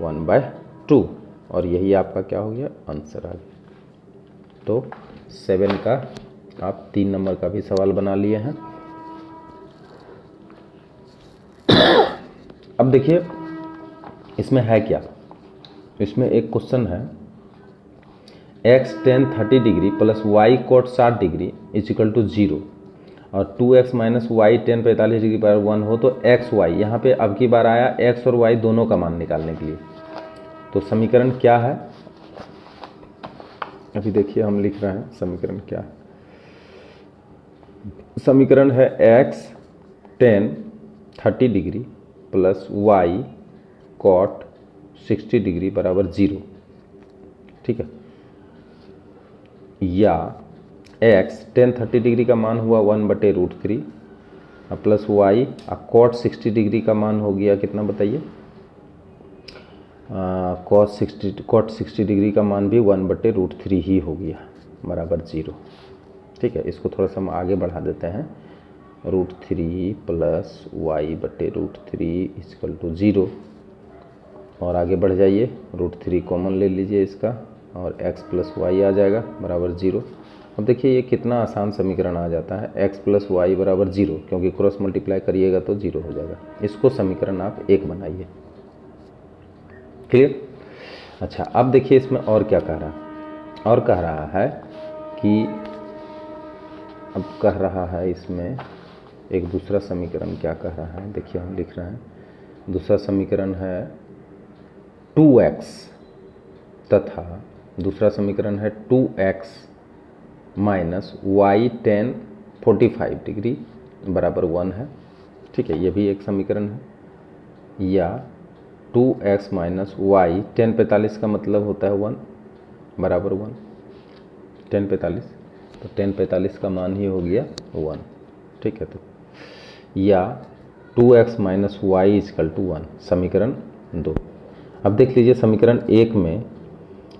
1/2, और यही आपका क्या हो गया, आंसर आ गया। तो 7 का आप 3 नंबर का भी सवाल बना लिए हैं। अब देखिए इसमें है क्या, इसमें एक क्वेश्चन है, x tan 30 degree plus y cot 60 degree is equal to 0 और 2x minus Y tan 45 degree पर 1 हो तो x y, यहाँ पे अब की बार आया x और y दोनों का मान निकालने के लिए। तो समीकरण क्या है, अभी देखिए हम लिख रहे हैं समीकरण क्या है। समीकरण है x tan 30 degree plus y cot 60 degree बराबर 0, ठीक है, या x tan 30 डिग्री का मान हुआ 1/√3 प्लस y cot 60 डिग्री का मान हो गया कितना बताइए, cot 60 डिग्री का मान भी 1/√3 ही हो गया बराबर 0, ठीक है। इसको थोड़ा सा हम आगे बढ़ा देते हैं, √3 प्लस y/√3 इक्वल टू 0, और आगे बढ़ जाइए, √3 कॉमन ले लीजिए इसका, और x प्लस वाई आ जाएगा बराबर 0। अब देखिए ये कितना आसान समीकरण आ जाता है, x प्लस वाई बराबर 0, क्योंकि क्रॉस मल्टीप्लाई करिएगा तो 0 हो जाएगा। इसको समीकरण आप 1 बनाइए, क्लियर। अच्छा, अब देखिए इसमें और क्या कह रहा है, और कह रहा है कि अब कह रहा है इसमें एक दूसरा समीकरण क्या कह रहा है, देखिए हम लिख रहे हैं, दूसरा समीकरण है 2x तथा दूसरा समीकरण है 2x minus Y tan 45 degree बराबर 1 है, ठीक है, ये भी एक समीकरण है, या 2x माइनस वाई tan 45 का मतलब होता है 1 बराबर 1, tan 45, तो tan 45 का मान ही हो गया 1, ठीक है। तो या 2x minus Y equal to 1, समीकरण 2। अब देख लीजिए समीकरण 1 में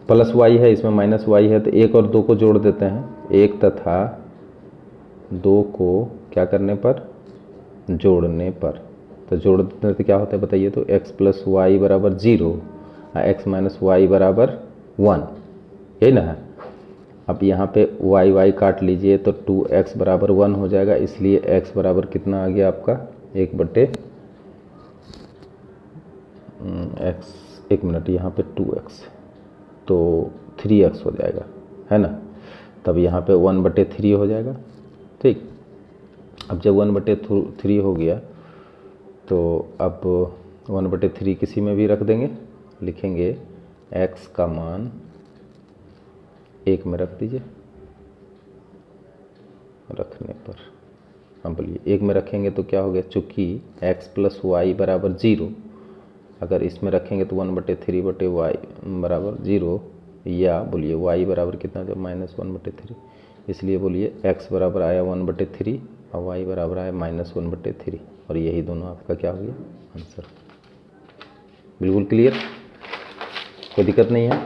प्लस y है, इसमें माइनस y है, तो 1 और 2 को जोड़ देते हैं, 1 तथा 2 को क्या करने पर, जोड़ने पर, तो जोड़ देते तो क्या होता है बताइए, तो x प्लस वाई बराबर 0 x माइनस वाई बराबर 1, यही ना है। अब यहाँ पे y काट लीजिए तो 2x बराबर 1 हो जाएगा, इसलिए x बराबर कितना आ गया आपका 1/x, 1 मिनट, यहाँ पे 2x तो 3x हो जाएगा, है ना, तब यहाँ पे 1/3 हो जाएगा, ठीक। अब जब 1/3 हो गया तो अब 1/3 किसी में भी रख देंगे, लिखेंगे x का मान 1 में रख दीजिए, रखने पर हम बोलिए 1 में रखेंगे तो क्या हो गया, चूँकि x प्लस वाई बराबर 0, अगर इसमें रखेंगे तो 1/3/y बराबर 0, या बोलिए y बराबर कितना जब -1/3, इसलिए बोलिए x बराबर आया 1/3 और y बराबर आया -1/3, और यही दोनों आपका क्या हो गया, आंसर। बिल्कुल क्लियर, कोई दिक्कत नहीं है।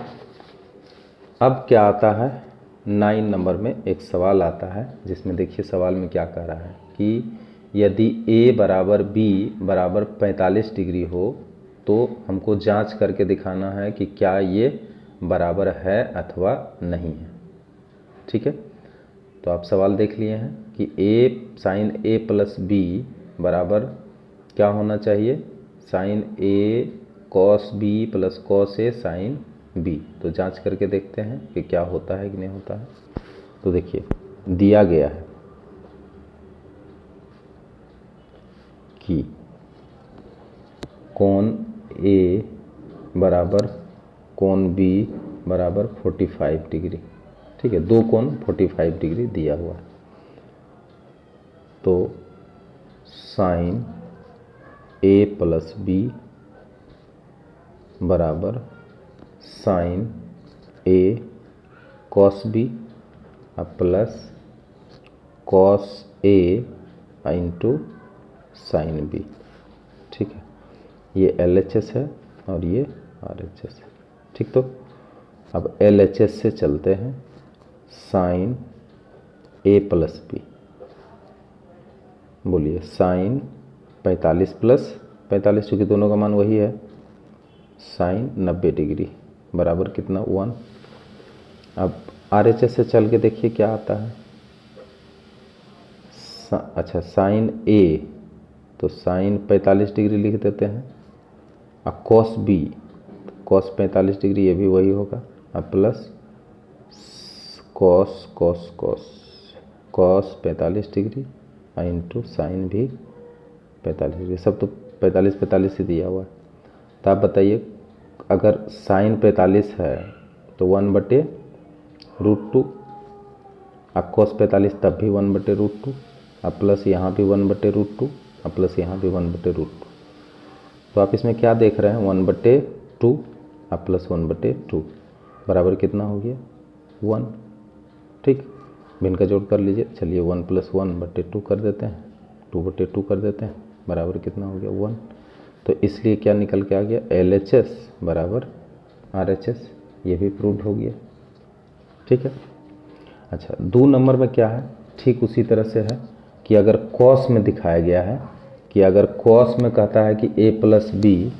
अब क्या आता है, 9 नंबर में एक सवाल आता है, जिसमें देखिए सवाल में क्या कह रहा है कि यदि a बराबर b बराबर 45 डिग्री हो तो हमको जांच करके दिखाना है कि क्या ये बराबर है अथवा नहीं है, ठीक है। तो आप सवाल देख लिए हैं कि a sine a plus b बराबर क्या होना चाहिए, sine a cos b plus cos a sine b। तो जांच करके देखते हैं कि क्या होता है कि नहीं होता है। तो देखिए दिया गया है कि कोण A बराबर कोण बी बराबर 45 डिग्री। ठीक है, दो कोण 45 डिग्री दिया हुआ है। तो साइन ए प्लस बी बराबर sign A cos B plus cos A into sine B. ठीक है, ये LHS है और ये RHS है। ठीक, तो अब LHS से चलते हैं। साइन ए प्लस बी, बोलिए साइन 45 प्लस 45, चूँकि दोनों का मान वही है, साइन 90 डिग्री बराबर कितना 1। अब RHS से चल के देखिए क्या आता है। अच्छा, साइन ए तो साइन 45 डिग्री लिख देते हैं। अब कॉस बी, कॉस 45 डिग्री, ये भी वही होगा। अब plus cos cos cos cos 45 degree into sign भी 45 डिग्री। सब तो 45 ही दिया हुआ है। तो आप बताइए, अगर साइन 45 है तो 1/√2, अब कॉस 45 तब भी 1/√2, अब प्लस यहाँ भी 1/√2, अब प्लस यहाँ भी 1/√2। तो आप इसमें क्या देख रहे हैं, 1/2 अब प्लस 1/2 बराबर कितना हो गया 1। ठीक, भिन्न का जोड़ कर लीजिए। चलिए 1 + 1/2 कर देते हैं, 2/2 कर देते हैं, बराबर कितना हो गया 1। तो इसलिए क्या निकल के आ गया, LHS बराबर RHS। ये भी प्रूव्ड हो गया। ठीक है। अच्छा, 2 नंबर में क्या है, ठीक उसी तरह से है कि अगर कॉस में दिखाया गया है कि अगर कॉस में कहता है कि A + B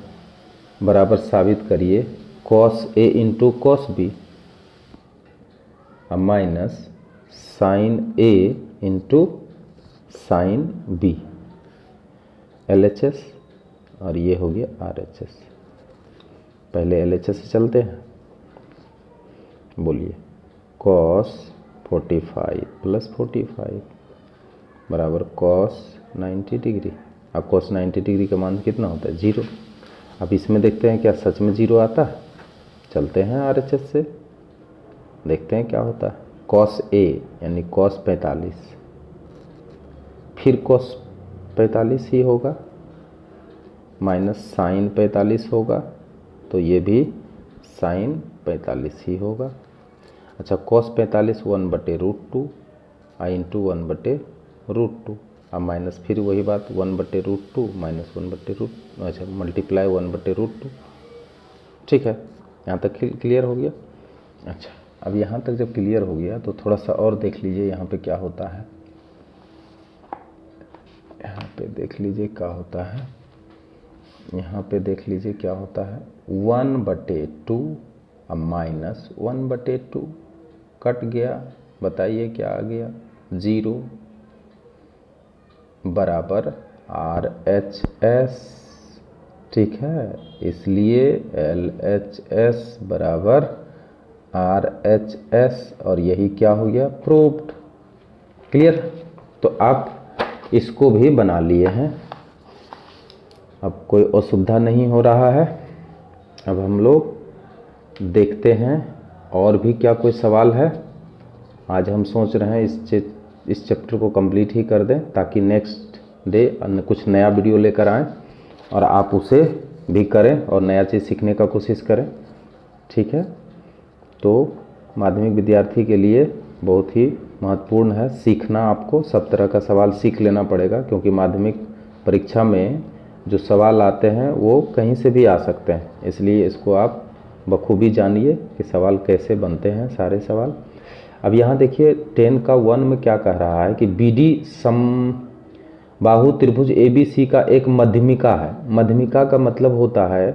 बराबर साबित करिए cos A into cos B minus sine A into sine B, LHS, और ये हो गया RHS। पहले LHS से चलते हैं। बोलिए cos 45 + 45 बराबर cos 90 डिग्री। अब cos 90 डिग्री का मान कितना होता है 0। अब इसमें देखते हैं क्या सच में 0 आता है। चलते हैं RHS से, देखते हैं क्या होता है। cos A यानी cos 45, फिर cos 45 ही होगा, माइनस साइन 45 होगा, तो ये भी साइन 45 ही होगा। अच्छा, cos 45 1/√2 इंटू 1/√2, अब माइनस फिर वही बात 1/√2 माइनस 1/√2, अच्छा मल्टीप्लाई 1/√2। ठीक है, यहाँ तक क्लियर हो गया। अच्छा, अब यहाँ तक जब क्लियर हो गया तो थोड़ा सा और देख लीजिए यहाँ पे क्या होता है। यहाँ पे देख लीजिए क्या होता है, यहाँ पे देख लीजिए क्या होता है। 1/2 अब माइनस 1/2 कट गया, बताइए क्या आ गया 0 बराबर RHS। ठीक है, इसलिए LHS बराबर RHS, और यही क्या हो गया प्रूव्ड। क्लियर। तो आप इसको भी बना लिए हैं, अब कोई असुविधा नहीं हो रहा है। अब हम लोग देखते हैं और भी क्या कोई सवाल है। आज हम सोच रहे हैं इस चैप्टर को कंप्लीट ही कर दें, ताकि नेक्स्ट डे कुछ नया वीडियो लेकर आएँ और आप उसे भी करें और नया चीज़ सीखने का कोशिश करें। ठीक है, तो माध्यमिक विद्यार्थी के लिए बहुत ही महत्वपूर्ण है सीखना। आपको सब तरह का सवाल सीख लेना पड़ेगा, क्योंकि माध्यमिक परीक्षा में जो सवाल आते हैं वो कहीं से भी आ सकते हैं। इसलिए इसको आप बखूबी जानिए कि सवाल कैसे बनते हैं, सारे सवाल। अब यहाँ देखिए 10 का 1 में क्या कह रहा है कि BD समबाहु त्रिभुज ABC का एक मध्यमिका है। मध्यमिका का मतलब होता है,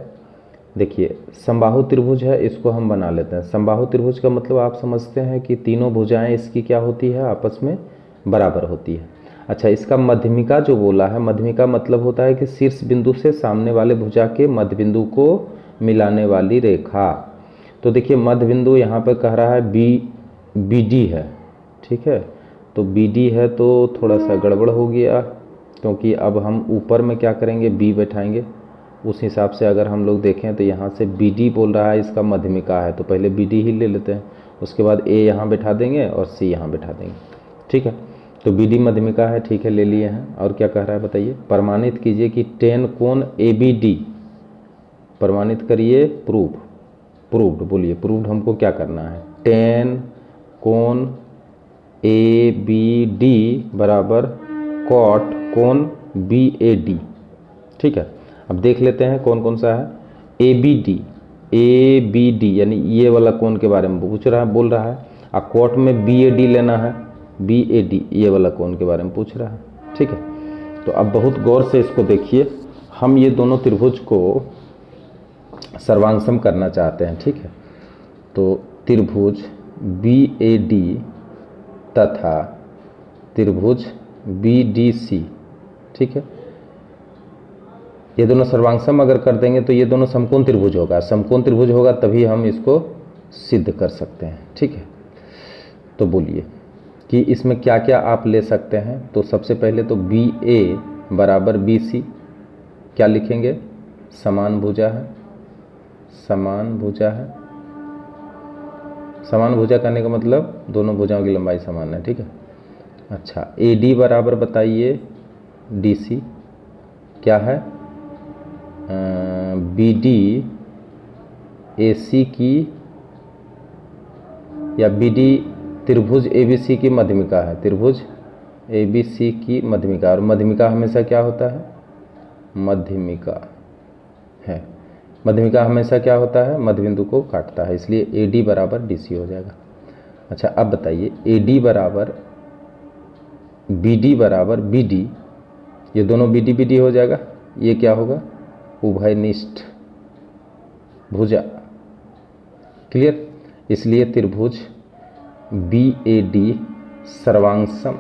देखिए समबाहु त्रिभुज है, इसको हम बना लेते हैं। समबाहु त्रिभुज का मतलब आप समझते हैं कि तीनों भुजाएं इसकी क्या होती है, आपस में बराबर होती है। अच्छा, इसका मध्यमिका जो बोला है, मध्यमिका मतलब होता है कि शीर्ष बिंदु से सामने वाले भुजा के मध्य बिंदु को मिलाने वाली रेखा। तो देखिए मध्य बिंदु यहाँ पर कह रहा है BD है। ठीक है, तो BD है तो थोड़ा सा गड़बड़ हो गया, क्योंकि अब हम ऊपर में क्या करेंगे B बैठाएंगे। उस हिसाब से अगर हम लोग देखें तो यहाँ से बी डी बोल रहा है इसका मध्यमिका है, तो पहले बी डी ही ले लेते हैं, उसके बाद ए यहाँ बैठा देंगे और सी यहाँ बैठा देंगे। ठीक है, तो बी डी मध्यमिका है, ठीक है, ले लिए हैं। और क्या कह रहा है बताइए, प्रमाणित कीजिए कि टेन कोण ए बी डी, प्रमाणित करिए, प्रूव्ड बोलिए, प्रूव्ड हमको क्या करना है, टेन कोण ए बी डी बराबर कॉट कोण बी ए डी। ठीक है, अब देख लेते हैं कौन कौन सा है। ए बी डी यानी ये वाला कोण के बारे में पूछ रहा है, बोल रहा है, और कॉट में बी ए डी लेना है, बी ए डी ये वाला कोण के बारे में पूछ रहा है। ठीक है, तो अब बहुत गौर से इसको देखिए, हम ये दोनों त्रिभुज को सर्वांगसम करना चाहते हैं। ठीक है, तो त्रिभुज बी ए डी तथा त्रिभुज बी डी सी, ठीक है, ये दोनों सर्वांगसम अगर कर देंगे तो ये दोनों समकोण त्रिभुज होगा, समकोण त्रिभुज होगा तभी हम इसको सिद्ध कर सकते हैं। ठीक है, तो बोलिए कि इसमें क्या क्या आप ले सकते हैं। तो सबसे पहले तो बी ए बराबर बी सी, क्या लिखेंगे, समान भुजा है, समान भुजा है, समान भुजा करने का मतलब दोनों भुजाओं की लंबाई समान है। ठीक है, अच्छा, ए डी बराबर बताइए डी सी, क्या है, बी डी ए सी की या बी डी त्रिभुज ए बी सी की मध्यमिका है, त्रिभुज ए बी सी की मध्यमिका, और मध्यमिका हमेशा क्या होता है, मध्यमिका है, मध्यमिका हमेशा क्या होता है, मध्यबिंदु को काटता है, इसलिए ए डी बराबर डी सी हो जाएगा। अच्छा, अब बताइए ए डी बराबर बी डी बराबर बी डी, ये दोनों बी डी हो जाएगा, ये क्या होगा, उभयनिष्ठ भुजा। क्लियर, इसलिए त्रिभुज बी ए डी सर्वांगसम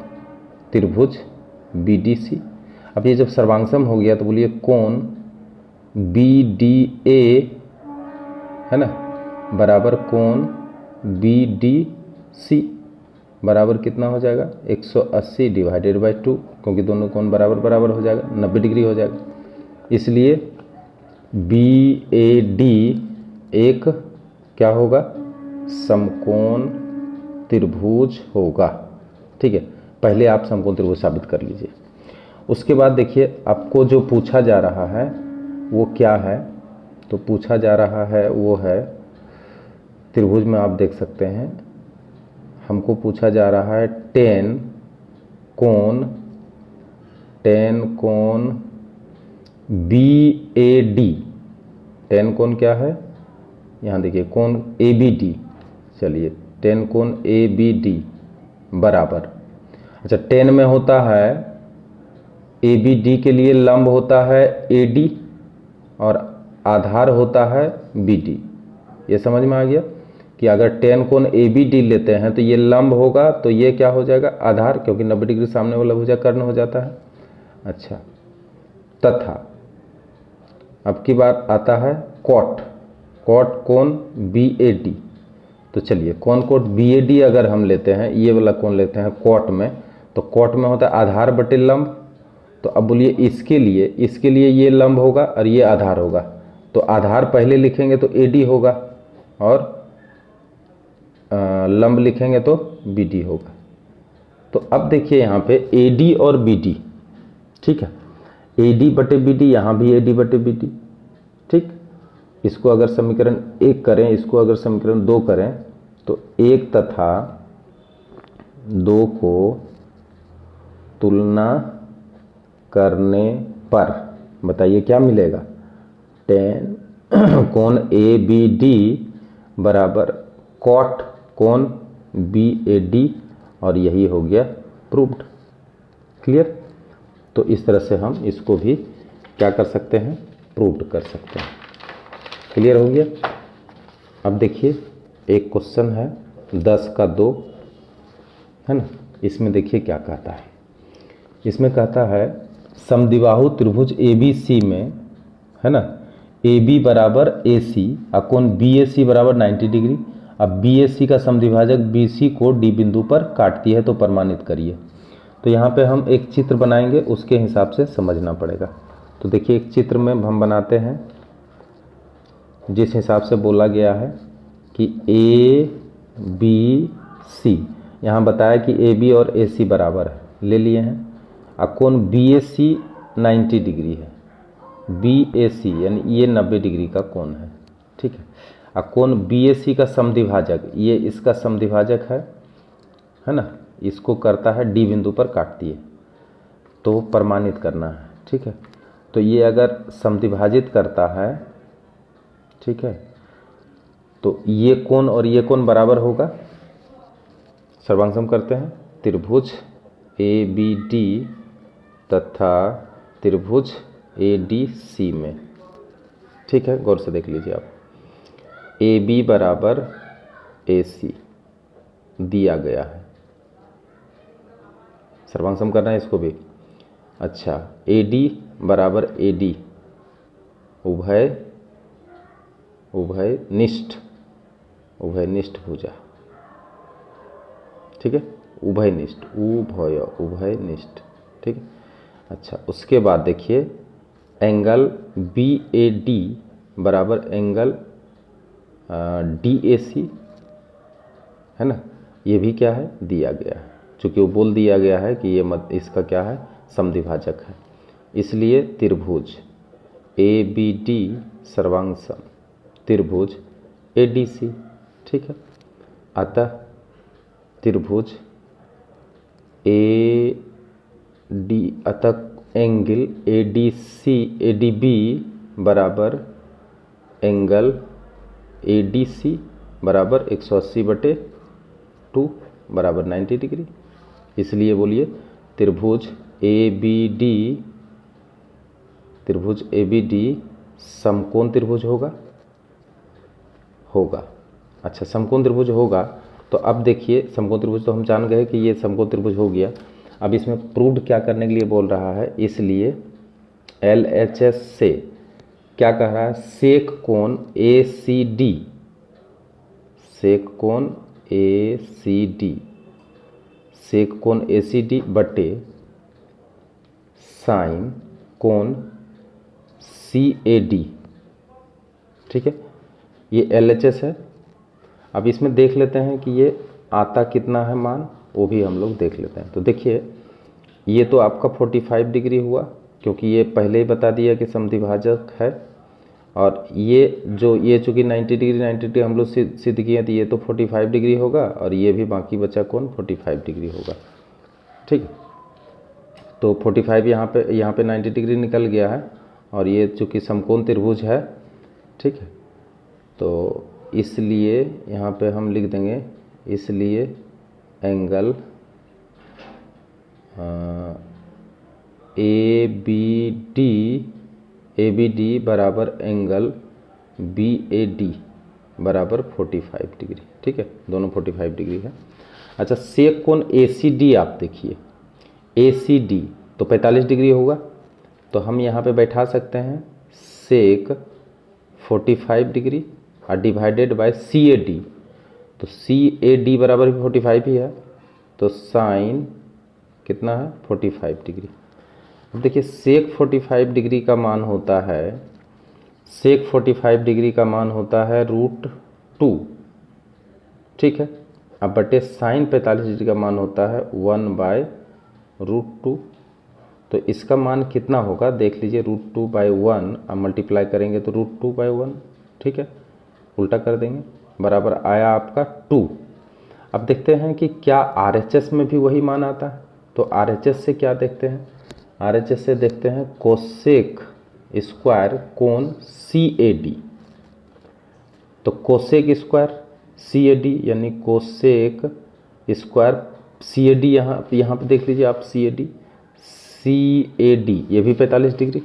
त्रिभुज बी डी सी। अब ये जब सर्वांगसम हो गया तो बोलिए कोण बी डी ए है ना बराबर कोण बी डी सी बराबर कितना हो जाएगा, 180 डिवाइडेड बाई 2, क्योंकि दोनों कोण बराबर बराबर हो जाएगा, 90 डिग्री हो जाएगा। इसलिए बी ए डी एक क्या होगा, समकोण त्रिभुज होगा। ठीक है, पहले आप समकोण त्रिभुज साबित कर लीजिए। उसके बाद देखिए आपको जो पूछा जा रहा है वो क्या है, तो पूछा जा रहा है वो है त्रिभुज में आप देख सकते हैं, हमको पूछा जा रहा है टेन कोण बी ए डी, टेन कोण क्या है, यहाँ देखिए कोण ए बी डी, चलिए टेन कोण ए बी डी बराबर, अच्छा टेन में होता है ए बी डी के लिए लंब होता है ए डी और आधार होता है बी डी। ये समझ में आ गया कि अगर टेन कोण ए बी डी लेते हैं तो ये लंब होगा, तो ये क्या हो जाएगा, आधार, क्योंकि 90 डिग्री सामने वाला भुजा कर्ण हो जाता है। अच्छा, तथा अब की बात आता है कॉट कोण बी ए डी। तो चलिए कोण बी ए डी अगर हम लेते हैं, ये वाला कोण लेते हैं कॉट में, तो कॉट में होता है आधार बटे लंब। तो अब बोलिए इसके लिए ये लंब होगा और ये आधार होगा, तो आधार पहले लिखेंगे तो ए डी होगा और लंब लिखेंगे तो बी डी होगा। तो अब देखिए यहाँ पे ए डी और बी डी, ठीक है, ए डी बटे बी डी, यहाँ भी ए डी बटे बी डी। ठीक, इसको अगर समीकरण 1 करें, इसको अगर समीकरण 2 करें, तो 1 तथा 2 को तुलना करने पर बताइए क्या मिलेगा, टेन कोण ए बी डी बराबर कॉट कोण बी ए डी, और यही हो गया प्रूव्ड। क्लियर, तो इस तरह से हम इसको भी क्या कर सकते हैं, प्रूव्ड कर सकते हैं। क्लियर हो गया। अब देखिए एक क्वेश्चन है 10 का 2 है ना, इसमें देखिए क्या कहता है, इसमें कहता है समद्विबाहु त्रिभुज ए बी सी में है ना, ए बी बराबर ए सी और कोण बी ए सी बराबर 90 डिग्री। अब बी ए सी का समद्विभाजक बी सी को डी बिंदु पर काटती है, तो प्रमाणित करिए। तो यहाँ पे हम एक चित्र बनाएंगे, उसके हिसाब से समझना पड़ेगा। तो तो देखिए एक चित्र में हम बनाते हैं जिस हिसाब से बोला गया है कि ए बी सी, यहाँ बताया कि ए बी और ए सी बराबर है, ले लिए हैं। अब कोण बी ए सी 90 डिग्री है, बी ए सी यानी ये 90 डिग्री का कोण है, ठीक है। अब कोण बी ए सी का समद्विभाजक, ये इसका समद्विभाजक है ना, इसको करता है डी बिंदु पर काट दिए, तो प्रमाणित करना है, ठीक है। तो ये अगर समद्विभाजित करता है, ठीक है, तो ये कोण और ये कोण बराबर होगा। सर्वांग करते हैं, त्रिभुज ए बी डी तथा त्रिभुज ए डी सी में, ठीक है। गौर से देख लीजिए आप, ए बी बराबर ए सी दिया गया है, सर्वांग करना है इसको भी। अच्छा, ए डी बराबर ए डी, उभयनिष्ठ भुजा, ठीक है, उभयनिष्ठ, ठीक है। अच्छा, उसके बाद देखिए एंगल बी ए डी बराबर एंगल डी ए सी, है ना, ये भी क्या है, दिया गया है। चूँकि वो बोल दिया गया है कि ये इसका क्या है, समद्विभाजक है, इसलिए त्रिभुज ए बी डी सर्वांग सम त्रिभुज ए डी सी, ठीक है। अतः त्रिभुज ए डी, अतः angle A D C A D B बराबर एंगल ए डी सी बराबर 180/2 बराबर 90 डिग्री। इसलिए बोलिए त्रिभुज ए बी डी समकोण त्रिभुज होगा। अच्छा, समकोण त्रिभुज होगा, तो अब देखिए समकोण त्रिभुज तो हम जान गए कि ये समकोण त्रिभुज हो गया। अब इसमें प्रूव्ड क्या करने के लिए बोल रहा है, इसलिए LHS से क्या कह रहा है, सेक कोण ACD, सेक कोण ACD बटे साइन कोण CAD, ठीक है। ये LHS है। अब इसमें देख लेते हैं कि ये आता कितना है मान, वो भी हम लोग देख लेते हैं। तो देखिए ये तो आपका 45 डिग्री हुआ, क्योंकि ये पहले ही बता दिया कि समद्विभाजक है, और ये चूँकि 90 डिग्री हम लोग सिद्ध किए, तो ये तो 45 डिग्री होगा, और ये भी बाकी बचा कोण 45 डिग्री होगा, ठीक है। तो 45 यहाँ पे 90 डिग्री निकल गया है, और ये चूँकि समकोण त्रिभुज है, ठीक है, तो इसलिए यहाँ पे हम लिख देंगे, इसलिए एंगल ए बी डी बराबर एंगल बी ए डी बराबर 45 डिग्री, ठीक है, दोनों 45 डिग्री है। अच्छा, सेक कोण ACD आप देखिए, ACD तो 45 डिग्री होगा, तो हम यहाँ पे बैठा सकते हैं सेक 45 डिग्री और डिवाइडेड बाय CAD, तो CAD बराबर भी 45 ही है, तो साइन कितना है, 45 डिग्री। अब देखिए सेक 45 डिग्री का मान होता है, सेक 45 डिग्री का मान होता है √2, ठीक है। अब बटे साइन 45 डिग्री का मान होता है 1/√2, तो इसका मान कितना होगा देख लीजिए, √2/1, अब मल्टीप्लाई करेंगे तो √2/1, ठीक है, उल्टा कर देंगे, बराबर आया आपका 2। अब देखते हैं कि क्या RHS में भी वही मान आता है। तो RHS से क्या देखते हैं, RHS से देखते हैं कोसेक स्क्वायर कोण CAD, तो कोसेक स्क्वायर CAD यानी कोसेक स्क्वायर CAD, यहाँ पे देख लीजिए आप CAD ये भी 45 डिग्री,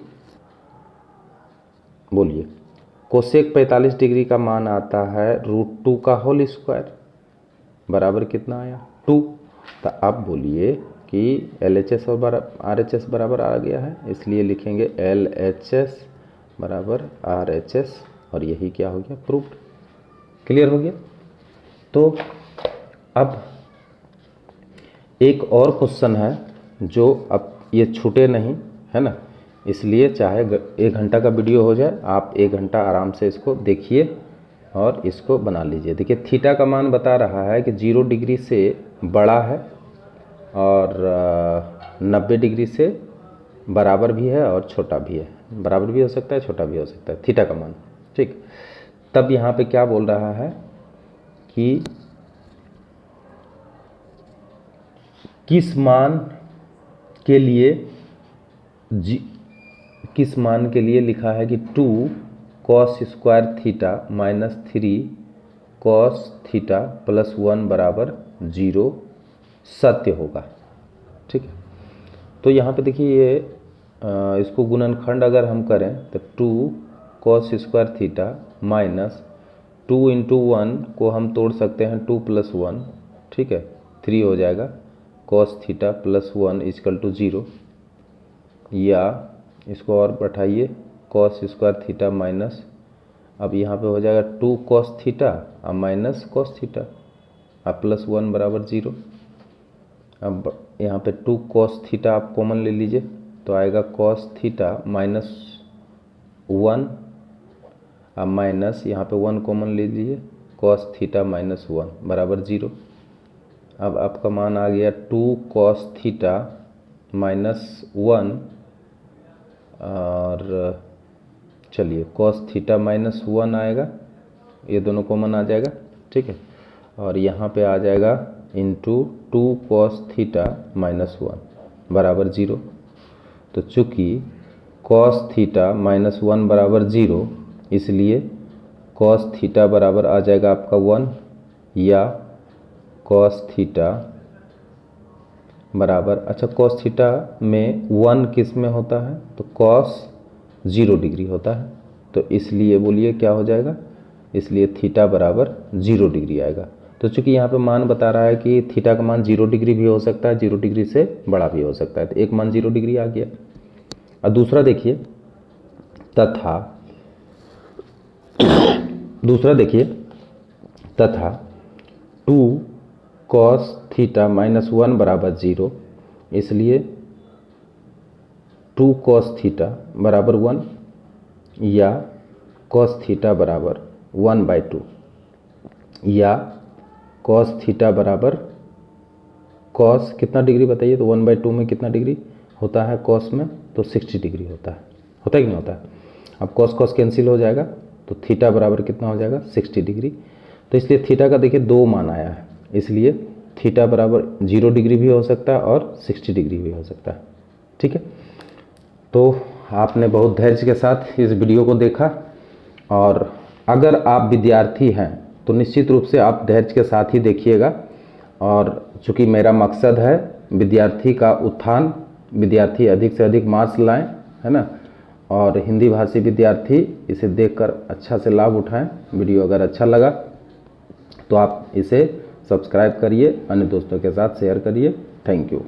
बोलिए कोसेक 45 डिग्री का मान आता है √2 का होल स्क्वायर, बराबर कितना आया 2। तो अब बोलिए कि LHS और RHS बराबर आ गया है, इसलिए लिखेंगे LHS बराबर RHS, और यही क्या हो गया, प्रूव्ड, क्लियर हो गया। तो अब एक और क्वेश्चन है जो अब ये छूटे नहीं, है ना, इसलिए चाहे 1 घंटा का वीडियो हो जाए, आप 1 घंटा आराम से इसको देखिए और इसको बना लीजिए। देखिए थीटा का मान बता रहा है कि 0 डिग्री से बड़ा है और 90 डिग्री से बराबर भी है और छोटा भी है। बराबर भी हो सकता है, छोटा भी हो सकता है थीटा का मान, ठीक। तब यहाँ पे क्या बोल रहा है कि किस मान के लिए लिखा है कि 2 cos square theta minus 3 cos theta plus 1 बराबर 0 सत्य होगा, ठीक है। तो यहाँ पे देखिए ये इसको गुणनखंड अगर हम करें तो 2 cos square theta minus 2 into 1 को हम तोड़ सकते हैं 2 प्लस 1, ठीक है, 3 हो जाएगा। cos theta plus 1 equal to 0, या इसको और बढ़ाइए cos स्क्वायर थीटा माइनस, अब यहाँ पे हो जाएगा 2 cos थीटा और माइनस cos थीटा और प्लस 1 बराबर 0। अब यहाँ पे 2 cos थीटा आप कॉमन ले लीजिए तो आएगा cos थीटा माइनस 1 और माइनस यहाँ पे 1 कॉमन ले लीजिए cos थीटा माइनस 1 बराबर 0। अब आपका मान आ गया 2 cos थीटा माइनस 1 और चलिए cos थीटा माइनस 1 आएगा, ये दोनों कॉमन आ जाएगा, ठीक है। और यहाँ पे आ जाएगा इंटू 2 cos थीटा माइनस 1 बराबर 0। तो चूँकि cos थीटा माइनस 1 बराबर 0, इसलिए cos थीटा बराबर आ जाएगा आपका 1, या cos थीटा बराबर, अच्छा cos थीटा में 1 किस में होता है तो cos 0 डिग्री होता है, तो इसलिए बोलिए क्या हो जाएगा, इसलिए थीटा बराबर 0 डिग्री आएगा। तो चूंकि यहाँ पे मान बता रहा है कि थीटा का मान 0 डिग्री भी हो सकता है, 0 डिग्री से बड़ा भी हो सकता है, तो एक मान 0 डिग्री आ गया। और दूसरा देखिए तथा 2 cos थीटा माइनस 1 बराबर 0, इसलिए 2 cos थीटा बराबर 1 या cos थीटा बराबर 1/2, या cos थीटा बराबर cos कितना डिग्री बताइए, तो 1/2 में कितना डिग्री होता है cos में, तो 60 डिग्री होता है कि नहीं होता है। अब cos कैंसिल हो जाएगा तो थीटा बराबर कितना हो जाएगा 60 डिग्री। तो इसलिए थीटा का देखिए 2 मान आया है, इसलिए थीटा बराबर 0 डिग्री भी हो सकता है और 60 डिग्री भी हो सकता है, ठीक है। तो आपने बहुत धैर्य के साथ इस वीडियो को देखा, और अगर आप विद्यार्थी हैं तो निश्चित रूप से आप धैर्य के साथ ही देखिएगा। और चूँकि मेरा मकसद है विद्यार्थी का उत्थान, विद्यार्थी अधिक से अधिक मार्क्स लाएं, है ना, और हिंदी भाषी विद्यार्थी इसे देखकर अच्छा से लाभ उठाएं। वीडियो अगर अच्छा लगा तो आप इसे सब्सक्राइब करिए, अन्य दोस्तों के साथ शेयर करिए। Thank you.